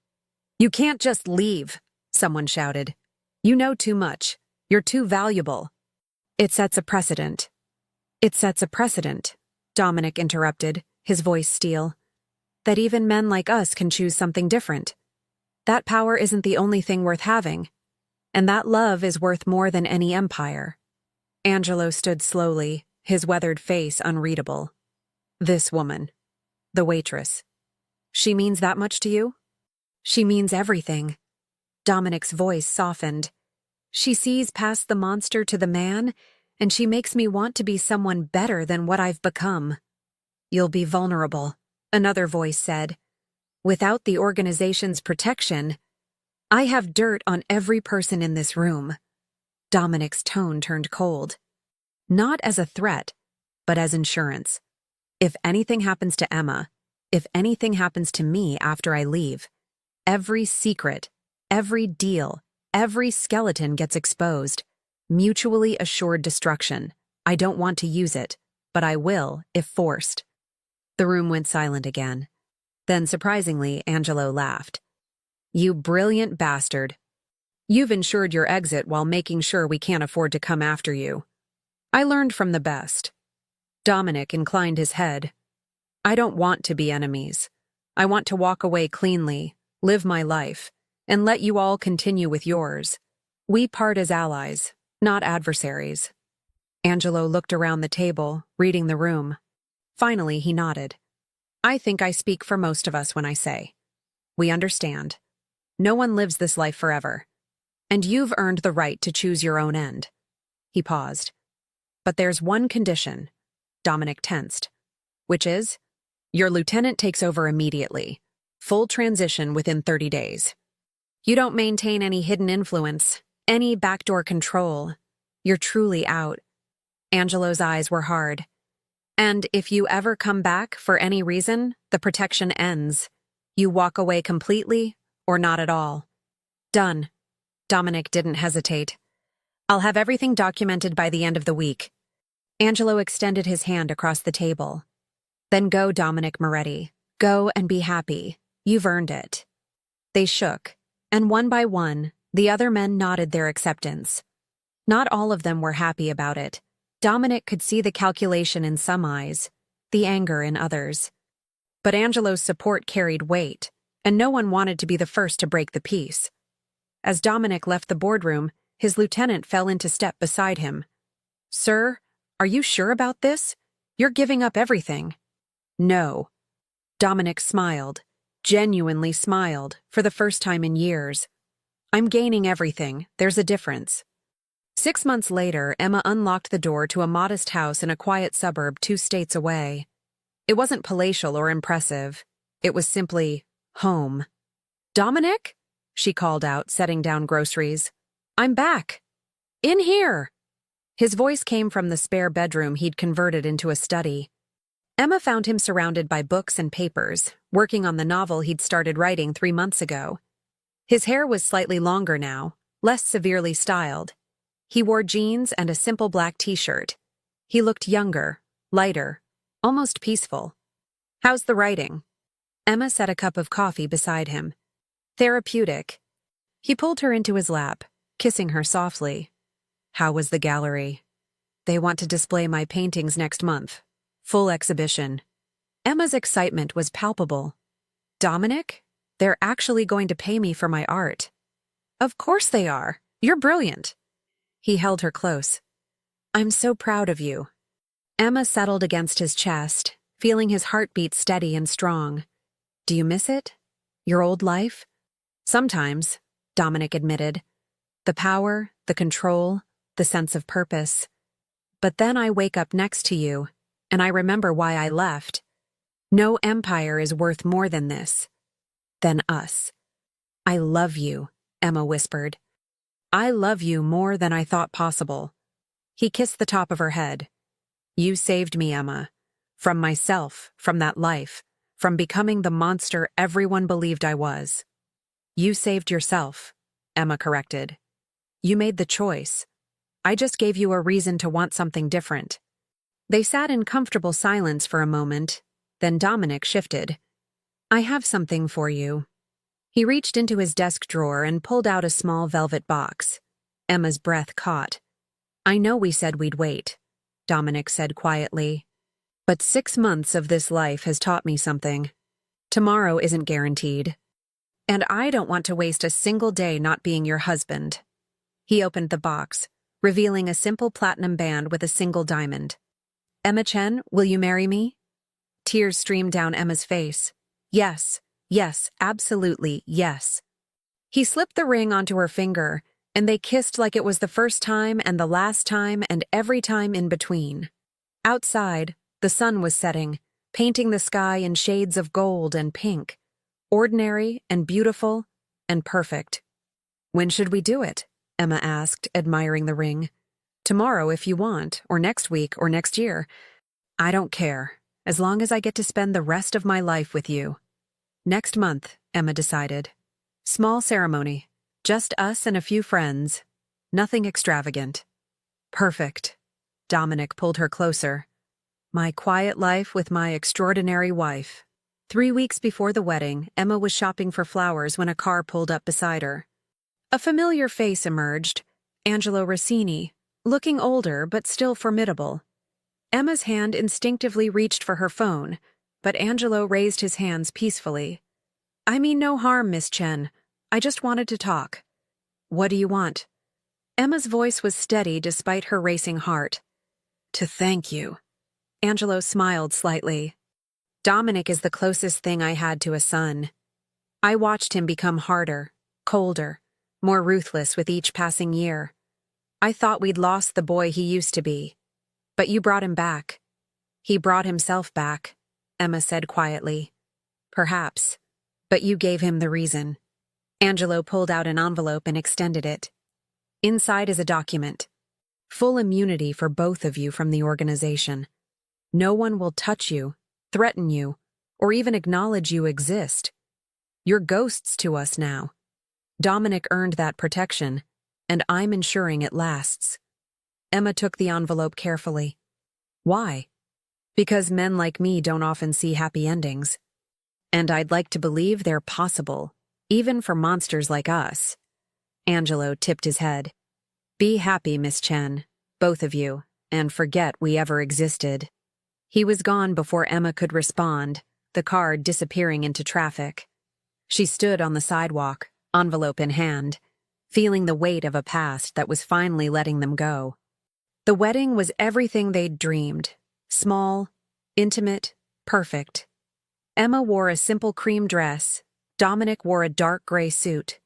"You can't just leave," someone shouted. "You know too much. You're too valuable." "It sets a precedent." "It sets a precedent," Dominic interrupted, his voice steel. "That even men like us can choose something different. That power isn't the only thing worth having. And that love is worth more than any empire." Angelo stood slowly, his weathered face unreadable. "This woman, the waitress, she means that much to you?" "She means everything." Dominic's voice softened. "She sees past the monster to the man, and she makes me want to be someone better than what I've become." "You'll be vulnerable," another voice said. "Without the organization's protection, I have dirt on every person in this room." Dominic's tone turned cold. "Not as a threat, but as insurance. If anything happens to Emma, if anything happens to me after I leave, every secret, every deal, every skeleton gets exposed. Mutually assured destruction. I don't want to use it, but I will if forced." The room went silent again. Then, surprisingly, Angelo laughed. "You brilliant bastard. You've ensured your exit while making sure we can't afford to come after you. I learned from the best." Dominic inclined his head. "I don't want to be enemies. I want to walk away cleanly, live my life, and let you all continue with yours. We part as allies, not adversaries." Angelo looked around the table, reading the room. Finally, he nodded. "I think I speak for most of us when I say, we understand. No one lives this life forever. And you've earned the right to choose your own end." He paused. "But there's one condition." Dominic tensed. "Which is? Your lieutenant takes over immediately. Full transition within 30 days. You don't maintain any hidden influence, any backdoor control. You're truly out." Angelo's eyes were hard. "And if you ever come back for any reason, the protection ends. You walk away completely or not at all." "Done." Dominic didn't hesitate. "I'll have everything documented by the end of the week." Angelo extended his hand across the table. "Then go, Dominic Moretti. Go and be happy. You've earned it." They shook, and one by one, the other men nodded their acceptance. Not all of them were happy about it. Dominic could see the calculation in some eyes, the anger in others. But Angelo's support carried weight, and no one wanted to be the first to break the peace. As Dominic left the boardroom, his lieutenant fell into step beside him. "Sir, are you sure about this? You're giving up everything." "No." Dominic smiled, genuinely smiled, for the first time in years. "I'm gaining everything. There's a difference." 6 months later, Emma unlocked the door to a modest house in a quiet suburb 2 states away. It wasn't palatial or impressive. It was simply home. "Dominic?" she called out, setting down groceries. "I'm back! In here!" His voice came from the spare bedroom he'd converted into a study. Emma found him surrounded by books and papers, working on the novel he'd started writing 3 months ago. His hair was slightly longer now, less severely styled. He wore jeans and a simple black t-shirt. He looked younger, lighter, almost peaceful. "How's the writing?" Emma set a cup of coffee beside him. "Therapeutic." He pulled her into his lap, kissing her softly. "How was the gallery?" "They want to display my paintings next month. Full exhibition." Emma's excitement was palpable. "Dominic? They're actually going to pay me for my art." "Of course they are. You're brilliant." He held her close. "I'm so proud of you." Emma settled against his chest, feeling his heartbeat steady and strong. "Do you miss it? Your old life?" "Sometimes," Dominic admitted. "The power, the control, the sense of purpose. But then I wake up next to you, and I remember why I left. No empire is worth more than this. Than us." "I love you," Emma whispered. "I love you more than I thought possible." He kissed the top of her head. "You saved me, Emma. From myself, from that life, from becoming the monster everyone believed I was." "You saved yourself," Emma corrected. "You made the choice. I just gave you a reason to want something different." They sat in comfortable silence for a moment, then Dominic shifted. "I have something for you." He reached into his desk drawer and pulled out a small velvet box. Emma's breath caught. "I know we said we'd wait," Dominic said quietly. "But 6 months of this life has taught me something. Tomorrow isn't guaranteed. And I don't want to waste a single day not being your husband." He opened the box, revealing a simple platinum band with a single diamond. "Emma Chen, will you marry me?" Tears streamed down Emma's face. "Yes, yes, absolutely, yes." He slipped the ring onto her finger, and they kissed like it was the first time and the last time and every time in between. Outside, the sun was setting, painting the sky in shades of gold and pink. Ordinary and beautiful and perfect. "When should we do it?" Emma asked, admiring the ring. "Tomorrow if you want, or next week, or next year. I don't care, as long as I get to spend the rest of my life with you." "Next month," Emma decided. "Small ceremony, just us and a few friends. Nothing extravagant." "Perfect." Dominic pulled her closer. "My quiet life with my extraordinary wife." 3 weeks before the wedding, Emma was shopping for flowers when a car pulled up beside her. A familiar face emerged, Angelo Rossini, looking older but still formidable. Emma's hand instinctively reached for her phone, but Angelo raised his hands peacefully. "I mean no harm, Miss Chen. I just wanted to talk." "What do you want?" Emma's voice was steady despite her racing heart. "To thank you." Angelo smiled slightly. "Dominic is the closest thing I had to a son. I watched him become harder, colder, more ruthless with each passing year. I thought we'd lost the boy he used to be. But you brought him back." "He brought himself back," Emma said quietly. "Perhaps. But you gave him the reason." Angelo pulled out an envelope and extended it. "Inside is a document. Full immunity for both of you from the organization. No one will touch you, threaten you, or even acknowledge you exist. You're ghosts to us now. Dominic earned that protection, and I'm ensuring it lasts." Emma took the envelope carefully. "Why?" "Because men like me don't often see happy endings. And I'd like to believe they're possible, even for monsters like us." Angelo tipped his head. "Be happy, Miss Chen, both of you, and forget we ever existed." He was gone before Emma could respond, the car disappearing into traffic. She stood on the sidewalk, envelope in hand, feeling the weight of a past that was finally letting them go. The wedding was everything they'd dreamed. Small, intimate, perfect. Emma wore a simple cream dress. Dominic wore a dark gray suit.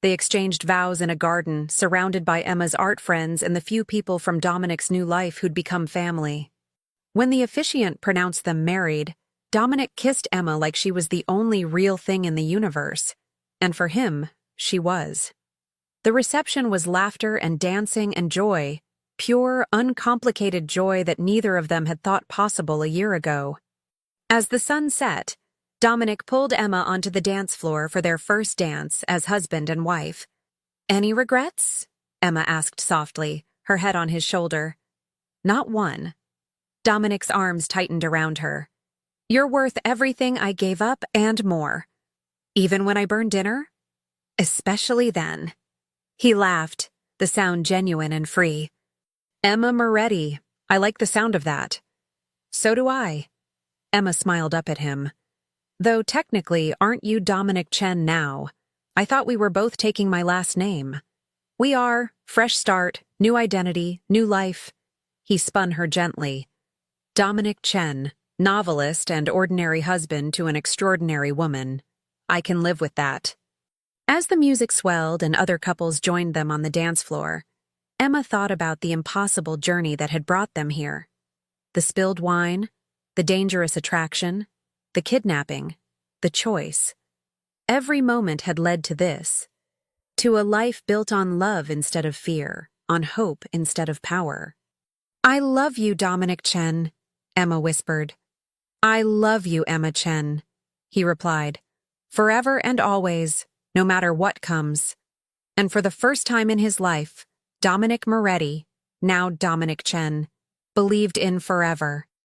They exchanged vows in a garden, surrounded by Emma's art friends and the few people from Dominic's new life who'd become family. When the officiant pronounced them married, Dominic kissed Emma like she was the only real thing in the universe. And for him, she was. The reception was laughter and dancing and joy, pure, uncomplicated joy that neither of them had thought possible a year ago. As the sun set, Dominic pulled Emma onto the dance floor for their first dance as husband and wife. "Any regrets?" Emma asked softly, her head on his shoulder. "Not one." Dominic's arms tightened around her. "You're worth everything I gave up and more." "Even when I burn dinner?" "Especially then." He laughed, the sound genuine and free. "Emma Moretti. I like the sound of that." "So do I." Emma smiled up at him. "Though technically, aren't you Dominic Chen now? I thought we were both taking my last name." "We are. Fresh start, new identity, new life." He spun her gently. "Dominic Chen, novelist and ordinary husband to an extraordinary woman. I can live with that." As the music swelled and other couples joined them on the dance floor, Emma thought about the impossible journey that had brought them here. The spilled wine, the dangerous attraction, the kidnapping, the choice. Every moment had led to this, to a life built on love instead of fear, on hope instead of power. "I love you, Dominic Chen," Emma whispered. "I love you, Emma Chen," he replied. "Forever and always, no matter what comes." And for the first time in his life, Dominic Moretti, now Dominic Chen, believed in forever.